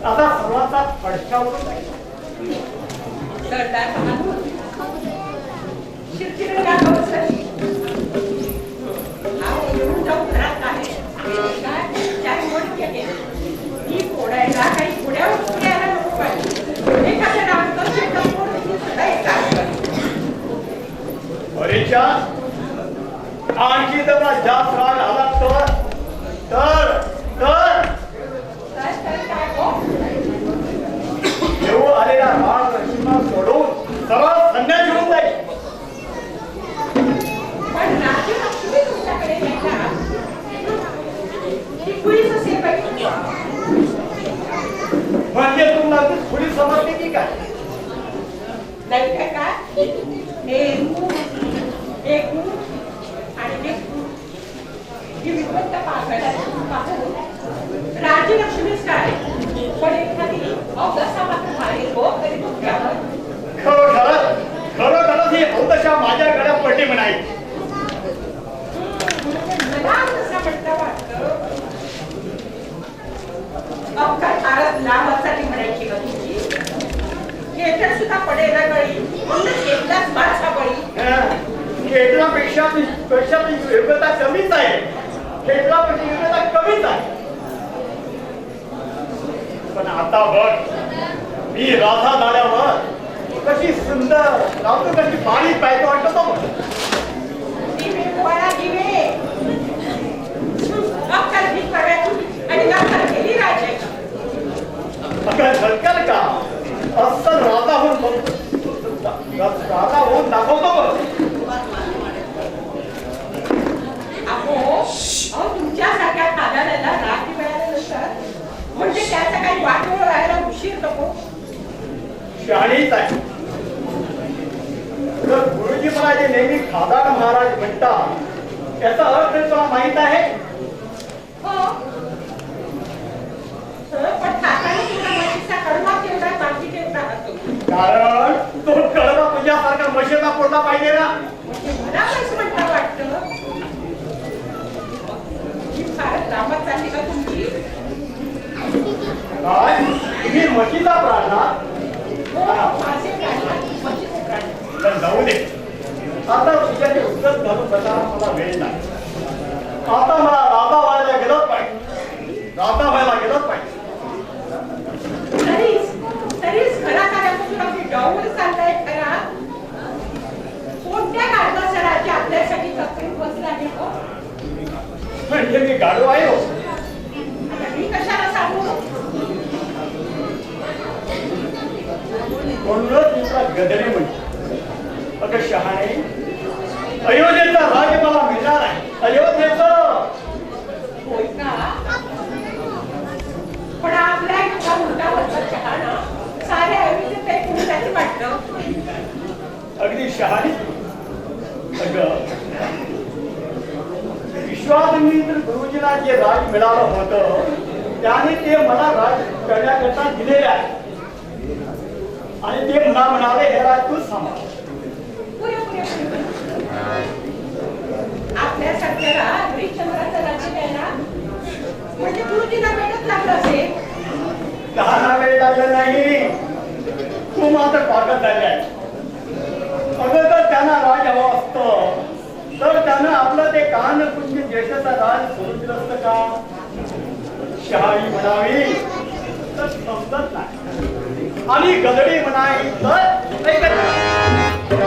आता सर्वांचा फडकावून जाईल. सरदार बहादूर शिरशिर दाखव सर. अहो येऊन जाऊन घरात आहे काय चार मोठे ही फोडायला काही फोड्यावर फोड्याला नको पाहिजे. एखाद्या डाक्टर शेतात फोडून सुद्धा एक काम करतो. परीक्षा आणखी जर मला जास्त राग आला तर काय हो येऊ आलेला राग रचना सोडून सरळ संन्यास घेऊन जाईल. पण राजलक्ष्मी तुमच्याकडे येतात ती कुणीच असेल पाहिजे. म्हणजे तुम्हाला थोडी समजते की काय? नाही काय एक आणि ही विपत्त राजलक्ष्मीच काय पण एखादी अवदशा मात्र मारेल हो तरी तुमच्यावर. खरोखरच ही अवदशा माझ्या गळ्यात पडली म्हणायची. मला अवदशा म्हटलं वाटतं अवकाळ फारच लांबसाठी म्हणायची का तुमची. केटर सुद्धा पडेल ना गळी म्हणून एकदाच माझा बळी. खेळापेक्षा योग्यता कमीच आहे. खेळापेक्षा योग्यता कमीच आहे. पण आता बघ, मी राधा झाल्यावर कशी सुंदर राहतो, कशी बारीक बायको वाटतो. दिवे पोळा दिवे अक्कल ही करायची आणि नक्कल केली राजाची. अगं झलकल का अस्सल राधा होऊन दाखवतो बघ. अहो तुमच्यासारख्या खादाड्याला रात्री मिळाल्या नसतात म्हणजे त्याचा काही वाटोळ व्हायला उशीर नको. शहाणीच आहे. तर गुरुजी मला जे नेहमी खादाड महाराज म्हणतात याचा अर्थ तुला माहित आहे? हो पण खाताना तुला म्हशीचा कडवा केवढा बाकी ठेवता राहतो. कारण तो कडवा तुझ्यासारखा मशीला पडला पाहिजे ना. मला कसं म्हणता वाटतं ही फारच लांबच झाली का तुमची. काय तुम्ही मशीचा प्राण माझे म्हशीचे प्राण. जाऊ दे. आता तुझ्या ते उत्तर घालून बसायला मला वेळ नाही. आता मला राधा व्हायला गेलंच पाहिजे. राधा व्हायला गेलंच पाहिजे. तरीच घरात आल्यापासून आपली डाऊन चाललाय खरा. कोणत्या काळजाची आपल्यासाठी तकलीफ बसला आहे हो. म्हणजे मी गाडो आहे हो. मी कशाला सांगू. गदरी म्हणते. अगं शहाणे, अयोध्येचा राज मला मिळणार आहे. अयोध्येचं. होय का? पण आपल्या इतका मोठा होता शहाणा सारे आयुष्य ते कुणासाठी वाटतं? अगदी शहाणी. अगं विश्वामित्र गुरुजींना जे राज मिळालं होतं त्याने ते मला राज करण्याकरता दिलेले आहे आणि ते मला म्हणाले हे राज तू सांभाळ. पुरे पुरे पुरे. आपल्या सत्याला हरिश्चंद्राचं राज्य द्यायला म्हणजे गुरुजींना वेळच लागला असेल. दहा वेळ लागला नाही. तू मात्र पागल झाली आहे. अगं जर त्यांना राज हवं असतं तर त्यानं आपलं ते कानकुंज देशाचा राज सोडून दिलं असतं का? शहाणी म्हणावी तर समजत नाही आणि गदडी म्हणावी तर ऐकत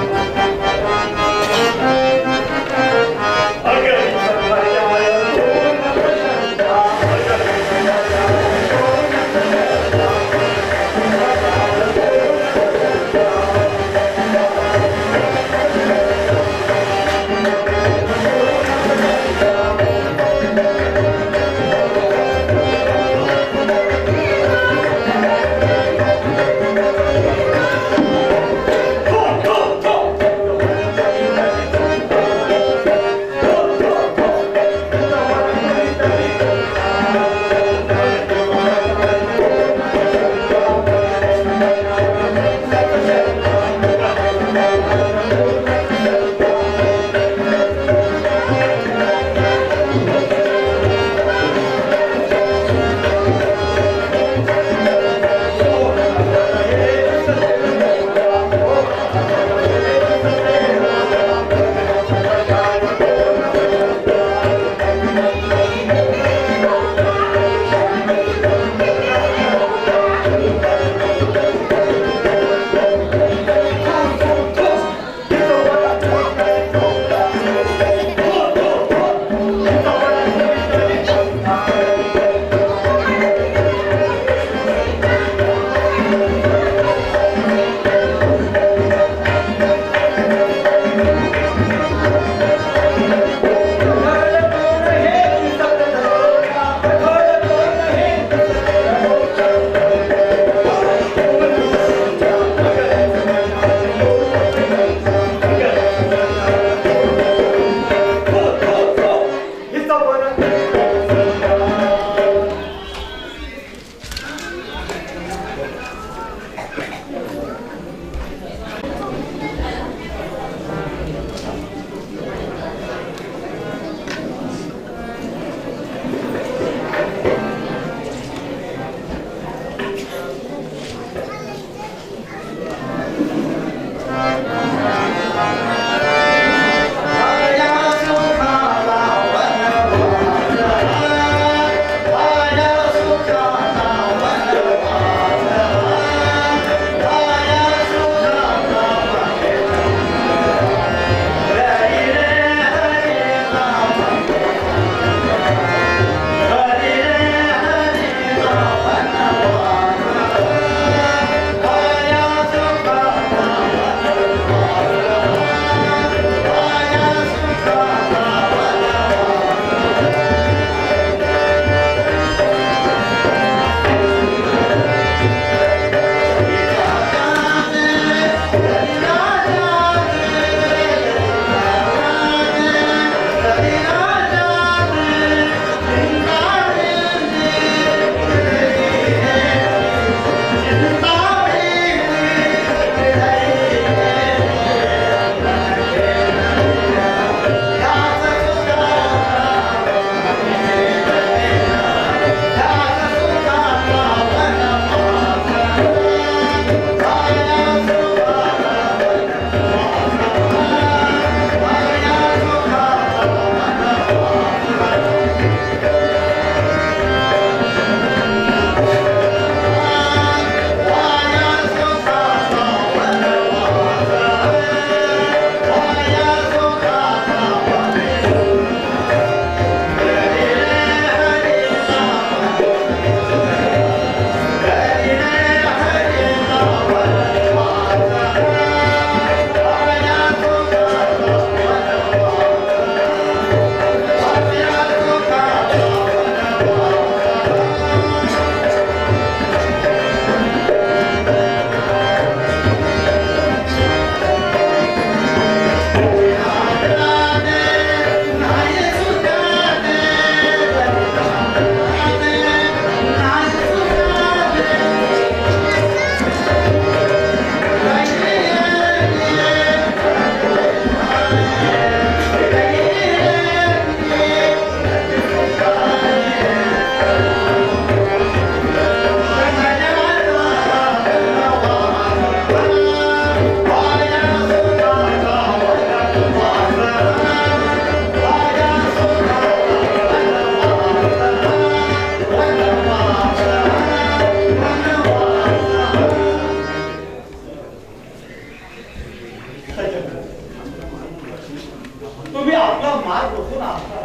तुम्ही आपला मार्ग बघून आपला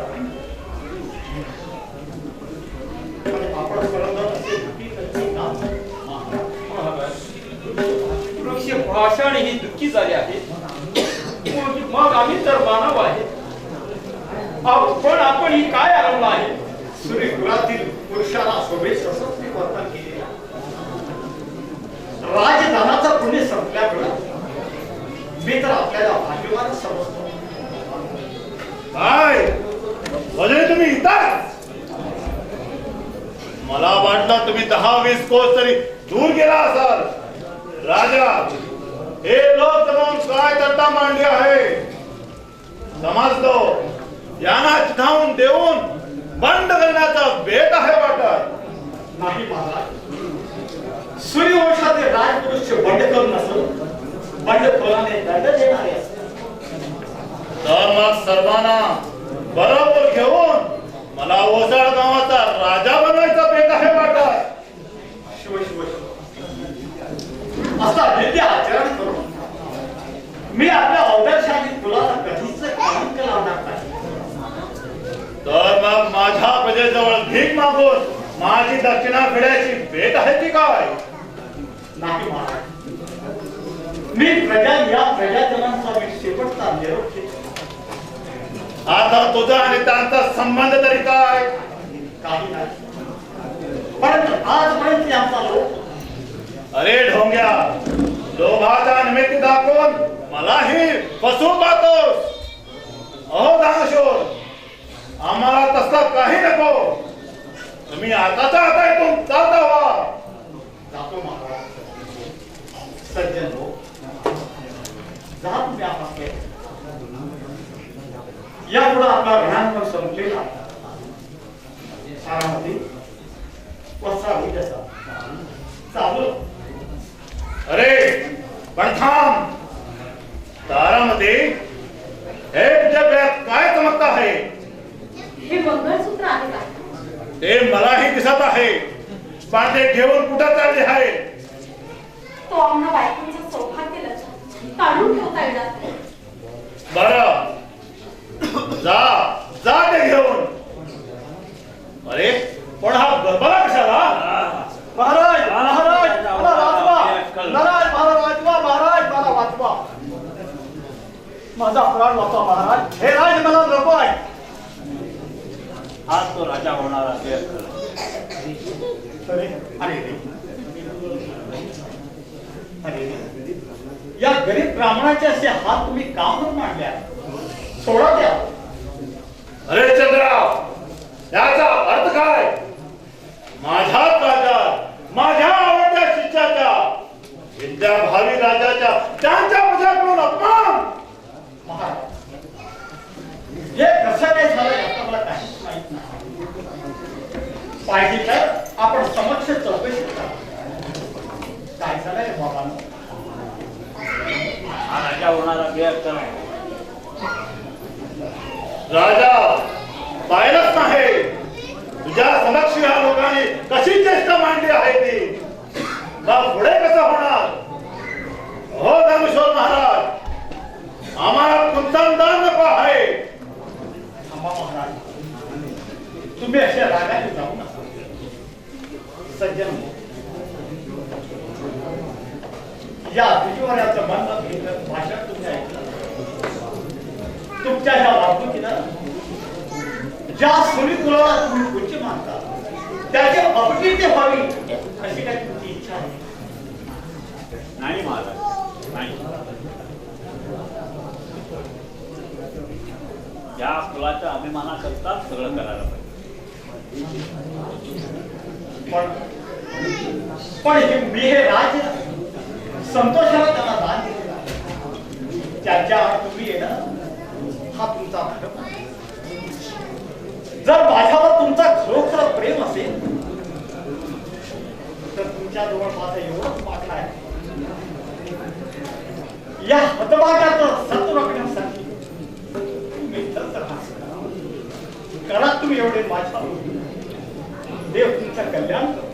आपण करत असे वृक्ष भाषण ही दुःखी झाली आहे मग आम्ही तर मानव आहे आपण ही काय आरवलं आहे सूर्यकुलातील पुरुषाला शोभेस सशस्त्री वर्तन केलेला राजधानाचा पुणे संपल्यामुळे मी तर आपल्याला भाग्यवान समजतो काय म्हणजे तुम्ही इथं मला वाटलं तुम्ही 10-20 कोस तरी दूर गेला असाल राजा हे लोक जमून काय तट्टा मांडली आहे समजतो यांना चिथावून देऊन बंड करण्याचा बेत आहे वाटत नाही महाराज सूर्यवंशाचे राजपुरुष बंड करून नसत बंडखोराने दंड देणारे असतात तर मग सर्वांना बरोबर घेऊन मला ओसाळ गावाचा राजा बनवायचा बेत आहे वाटत शिव शिव असा विद्या आचरण करून मी आपल्या औदरशाही कुलाला कधीच कलंक लावणार नाही तर मग माझ्या प्रजेजवळ भीक मागून माझी दक्षिणा फेडायची बेत आहे की काय नाही महाराज मी या प्रजाजनांचा मी शेवटचा निरोप घेतो आता तुझा आणि त्यांचा संबंध तरी काय काही नाही परंतु आजपर्यंत आमचा लोक अरे ढोंग्या लोभाचा निमित्त दाखवून मलाही फसवून पाहतोस अहो दानशूर आम्हाला तसं काही नको तुम्ही आताच्या आता इथून चालता व्हा जातो महाराज सज्जन लोक जा तुम्ही आपापले यापुढे आपला ध्यान संपलेला सारामध्ये वसावी जसा चालू अरे पण थांब तारामध्ये हे तुझ्या गळ्यात काय चमकत आहे हे मंगळसूत्र आहे का ते मलाही दिसत आहे पण ते घेऊन कुठं चालले आहे तो आम्हा बायकोंचं सौभाग्य लक्षात काढून ठेवता येणार नाही. बरं जा जा ते घेऊन अरे पण हा गरबला कशाला महाराज महाराज मला वाचवा महाराज मला वाचवा महाराज मला वाचवा माझा प्राण वाचवा महाराज हे राज मला नको आहे आज तो राजा होणारा अरे अरे अरे या गरीब ब्राह्मणाचे असे हात तुम्ही काम करून मांडल्या सोडा द्या अरे चंद्रराव याचा अर्थ काय माझ्या राज्यात माझ्या आवडत्या शिष्याच्या विद्या भावी राजाच्या त्यांच्या प्रजाकडून अपमान महाराज हे कसं काय झालं याचं मला काहीच माहित नाही पाहिजे तर आपण समक्ष चौकशी करा काय झालंय बाबांनो हा राजा होणारा व्यर्थ नाही राजा पाहिलंच नाही तुझ्या समक्ष या लोकांनी कशी चेष्टा मांडली आहे ती मग पुढे कसं होणार हो दामेश्वर महाराज आम्हाला तुमचा दान नको आहे थांबा महाराज तुम्ही अशा रागाने जाऊ नका सज्जन हो. या विजवाऱ्याचं मन घेतलं भाषण तुम्ही ऐकलं तुमच्या ह्या वागणुकीनं ज्या सूर्यकुलाला तुम्ही पूज्य मानता त्याचे अपकीर्ती व्हावी अशी काही तुमची इच्छा आहे नाही महाराज नाही या कुलाच्या अभिमानाकरता सगळं करायला पाहिजे पण मी हे राज संतोषाला त्याला दान दिलेला आहे. त्याच्या आड तुम्ही येणं हा तुमचा धर्म आहे. जर माझ्यावर तुमचा खरोखर प्रेम असेल तर तुमच्या जवळ माझं एवढंच मागणं आहे या हतभाग्याचं सत्व राखण्यासाठी तुम्ही करा तुम्ही एवढे माझ्या देव तुमचं कल्याण करो.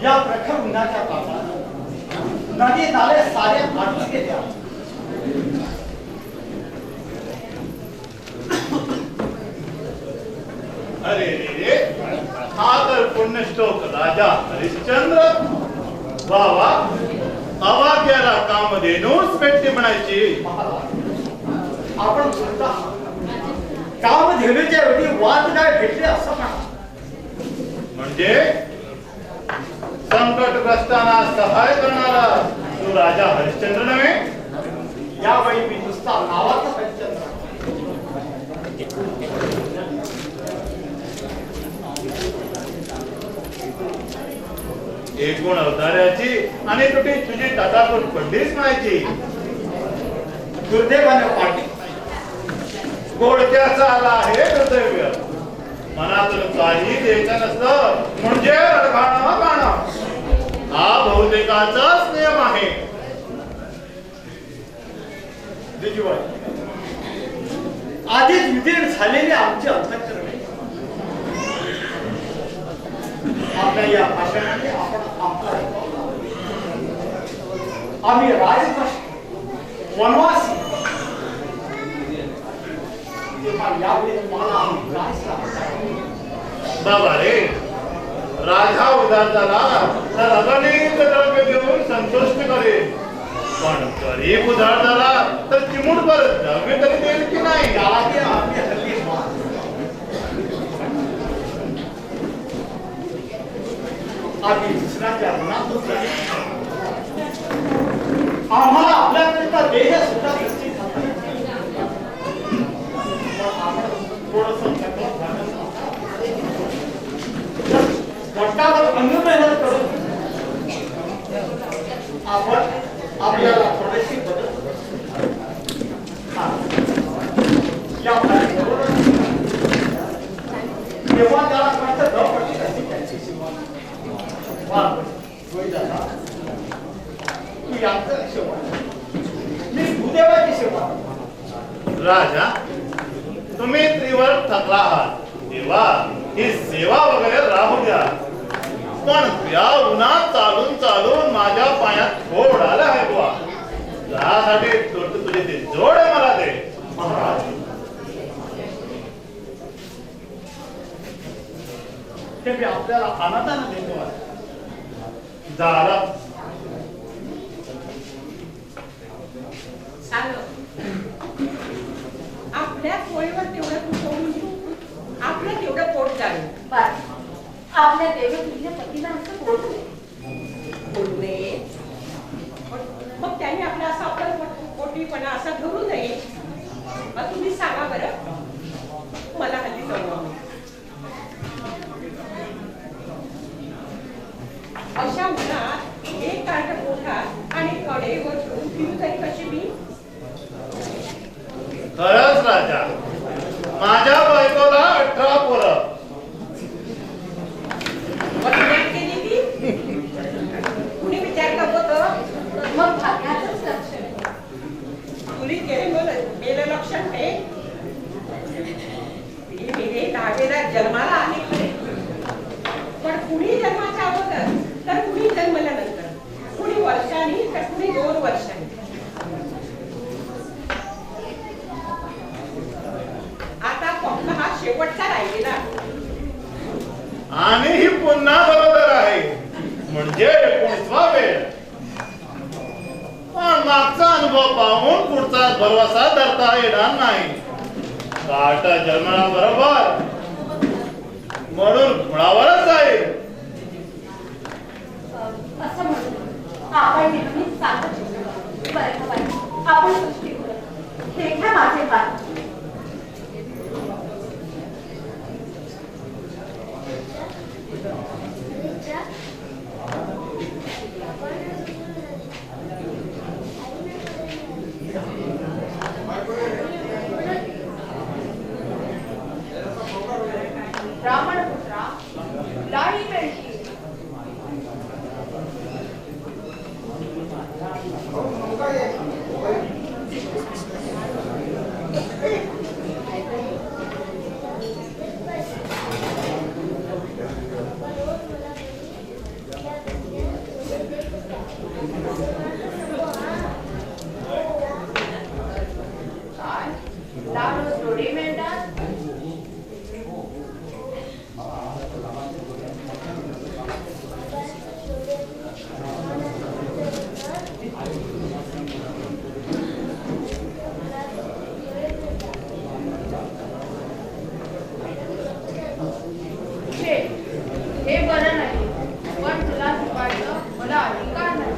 या प्रखर उन्हाच्या तापात नदी नाले सारे आटून गेले आहेत. अरे रे रे, हा तर पुण्यश्लोक राजा हरिश्चंद्र. वा वा, अवाक्याला कामधेनूच पेटते म्हणायची. आपण म्हणता कामधेनूच्या वेळी वाद काय भेटले असं म्हणा. म्हणजे संकटग्रस्तांना सहाय करणारा तो राजा हरिश्चंद्र नव्हे. यावेळी मी नुसता नावाचा हरिश्चंद्र. एकूण अवतार्याची आणि तुझी तुझी टाटापूर पडलीच म्हणायची. दुर्दैवाने पाटी गोडक्याचा आला आहे दुर्दैव्य. मनातून काही द्यायचं नसतं म्हणजे रडगाणं गाणं. हा बहुतेकाचाच नियम आहे. जिजूबाई, आधीच विदीर्ण झालेले आमचे अंतःकरण आपल्या या भाषणाने आपण आपला आम्ही राजकष्ट वनवासी तेव्हा यावेळी तुम्हाला आम्ही काय सांगतो. बाबा रे, राजा उदार झाला तर अगणित द्रव्य देऊन संतुष्ट करेल, पण गरीब उदार झाला तर चिमूटभर द्रव्य तरी देईल की नाही. यालाही आम्ही हल्ली मान आम्ही दुसऱ्याच्या ऋणात आम्हाला आपल्याकरिता देह सुद्धा दृष्टी पोटावर अन्न मेहनत करून आपण आपल्याला थोडीशी बदल तेव्हा त्याला वाटतं दपटी अशी त्यांची सेवा. तू यांचं सेवा, मी भूदेवाची सेवा. राजा, तुम्ही त्रिवर थकला आहात तेव्हा ही सेवा वगैरे राहू द्या. पण या उन्हात चालून चालून माझ्या पायात फोड आला आहे बुवा. त्यासाठी तुझे ते जोड मला दे. महाराज, ते मी आपल्याला अनाथानं देतो आहे. झालं. आपल्या पोळीवर तेवढं कुठवून आपलं तेवढं पोट जाईल. आपल्या देवतुल्य पतीला असं बोलू बोलू नये. मग त्यांनी आपला असा आपला पोटीपणा असा धरू नये. मग तुम्ही सांगा बरं, मला हल्ली जमवा. अशा उन्हात एक कार्ट पोटात आणि कडेवर ठेवून फिरू तरी कशी मी. खरंच राजा, माझ्या बायकोला 18 पोरं. केली ती कुणी विचारलं होतं. मग भाग्याचंच लक्षण. कुणी गेलं लक्षण हे. मेरे 10वेला जन्माला आले खरे, पण कुणी जन्माच्या अगोदर तर कुणी जन्मल्यानंतर, कुणी वर्षांनी तर कुणी 2 वर्षांनी. आता फक्त हा शेवटचा राहिलेला आणि ही पुन्हा बरोबर आहे म्हणजे 19वा वेळ. पण मागचा अनुभव पाहून पुढचा भरवसा धरता येणार नाही. काटा जन्मला बरोबर म्हणून मुळावरच जाईल. असं म्हणून आपण नेहमीच सांगत होतो. बरं का बाई, आपण सृष्टी करत हे घ्या माझे बाळ. ब्राह्मण पुत्रा, लाडी काय लाडू थोडे मिळतात हे बरं नाही पण तुला शिकवायचं मला अधिकार नाही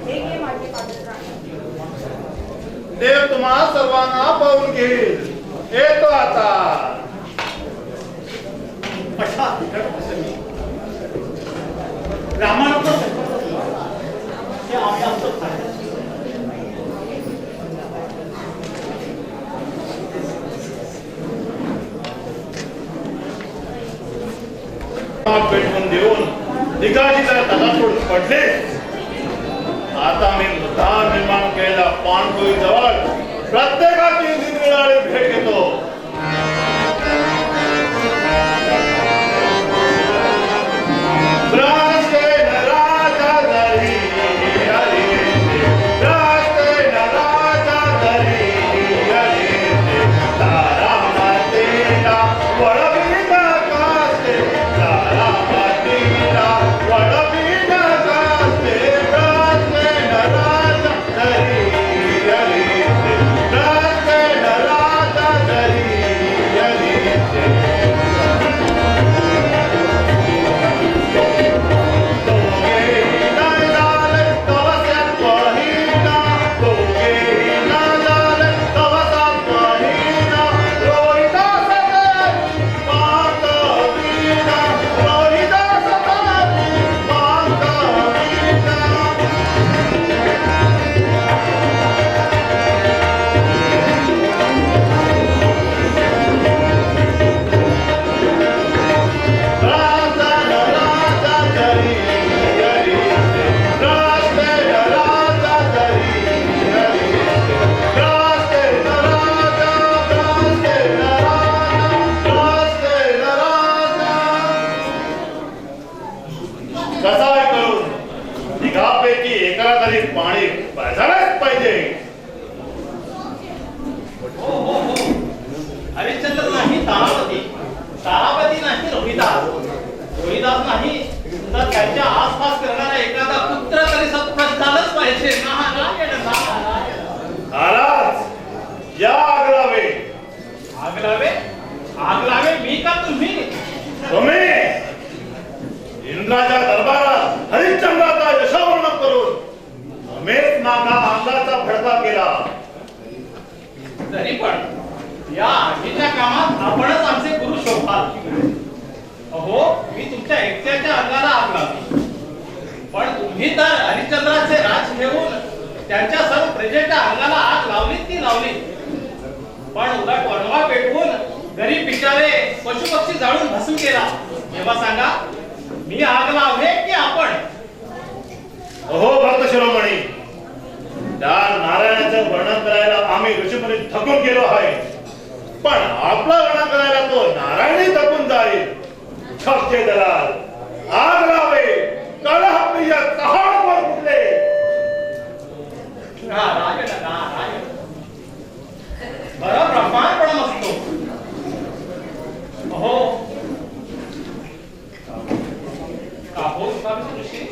हे घे माझे पात्र देव तुम्हा सर्वांना पाहून घेईल. येतो आता. अशा बिकट प्रसंगी रामानं हे आम्ही आमचं फायदा पेटवून देऊन दिगाजी जरा तगातोड पडले. आता मी मुद्दाम निर्माण केलेल्या पाणपोई जवळ प्रत्येकाची निरनिराळी भेट घेतो. पाणी पाजायलाच पाहिजे. हरिश्चंद्र नाही तारापती, तारापती नाही रोहिदास, रोहिदास नाही तर त्यांच्या आसपास करणारा एखादा पुत्र तरी सत्प्रत झालंच पाहिजे. महाराज या आगलावे. आगलावे आगलावे मी का तुम्ही? तुम्ही इंद्राच्या दरबारात हरिश्चंद्राचा यशोवर्णन करून रमेश नागा अंगाचा भडका केला. तरी पण या आगीच्या कामात आपणच आमचे गुरु शोभाल. अहो मी तुमच्या एकट्याच्या अंगाला आग लावली, पण तुम्ही तर हरिश्चंद्राचे राज घेऊन त्यांच्या सर्व प्रजेच्या अंगाला आग लावलीत ती लावली. पण उलट वणवा पेटवून गरीब बिचारे पशुपक्षी जाळून भस्म केला. तेव्हा सांगा मी आग लावे की आपण? अहो भक्त शिरोमणी, त्या नारायणाचं वर्णन करायला आम्ही ऋषीमुनी थकून गेलो आहे, पण आपलं वर्णन करायला तो नारायणी थकून जाईल. छक्के दलाल आग लावे कलहप्रिय कहाणवर फुटले. नारायण नारायण बरं ब्रह्मांपण असतो. अहो ऋषी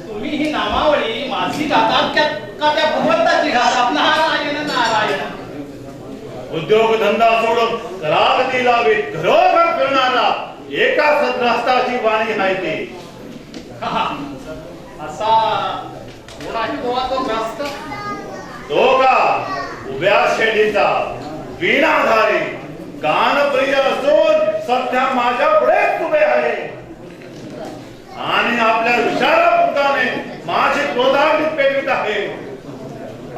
तुम्ही ही नामावळी माझी गातात का त्या भगवंताची गातात? नारायण नारायण. उद्योग धंदा सोडून कलागती लावीत घरोघर फिरणारा एका सद्रास्ताची वाणी आहे ती. असा कोणाही तो ग्रस्त? तो का उभ्या शेडीचा वीणाधारी गानप्रिय असून सध्या माझ्या पुढेच उभे आहे आणि आपल्या विचारा पुताने माझी क्रोधाग्नी पेटवित आहे.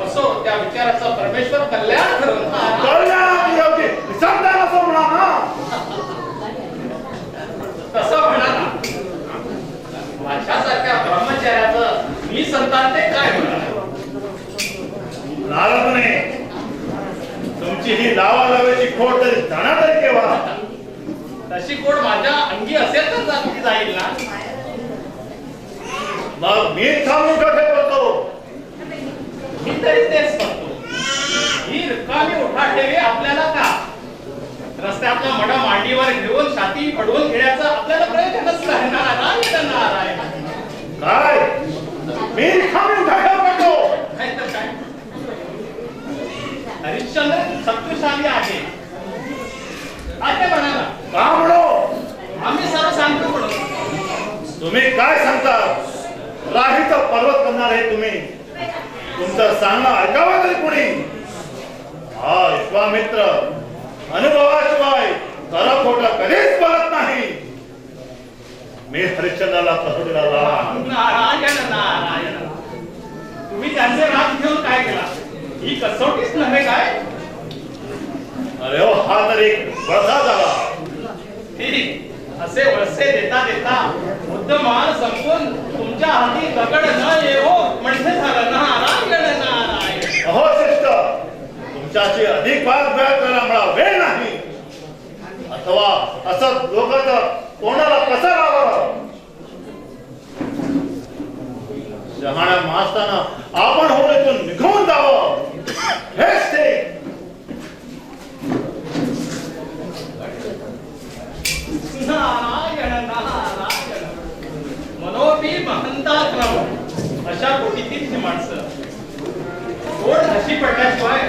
असो त्या विचाराचं परमेश्वर कल्याण करून कल्याण योग्य विसंधान असं म्हणा ना. तसं म्हणा ना. माझ्यासारख्या ब्रह्मचार्याचं मी संतान ते काय म्हणा. नारदने तुमची ही लावालावेची खोड तरी जाणार तरी केव्हा? तशी खोड माझ्या अंगी असेल तर जाईल ना. मग मी थांबून कसे करतो? मी तरी तेच करतो. ही रिकामी उठाठेवी आपल्याला का? रस्त्यातला मडा मांडीवर घेऊन छाती पडवून घेण्याचं आपल्याला प्रयोजनच नाही. नारायण नारायण. काय मी थांबून कसे करतो? नाही तर काय? हरिश्चंद्र शक्तिशाली आहे. आता म्हणा ना, का म्हणो? आम्ही सर्व सांगतो म्हणून. तुम्ही काय सांगता? राहीचा पर्वत करणार आहे तुम्ही. तुमचं सांगणं ऐकावं तरी कोणी? हा विश्वामित्र अनुभवाशिवाय खरं खोटं कधीच बोलत नाही. मी हरिश्चंद्राला कसोटीला लावला. नारायण नारायण. तुम्ही त्यांचे राग घेऊन काय केला? ही कसोटीच नव्हे काय? अरे हो, हा तर एक वळसा झाला. ठीक. असे वळसे देता देता बुद्धमान संपून तुमच्या हाती दगड न येवो म्हणजे झालं. नारायण नारायण. अहो श्रेष्ठ, तुमच्याशी अधिक वाद करायला मला वेळ नाही. अथवा असं लोकांचं कोणाला कसं राहावं? शहाण्या मास्ताना आपण होळीतून निघून जावं हेच ते. नारायण नारायण. मनोबी महंताक्रम अशा कोटीतील ही माणसं गोड हशी पडल्याशिवाय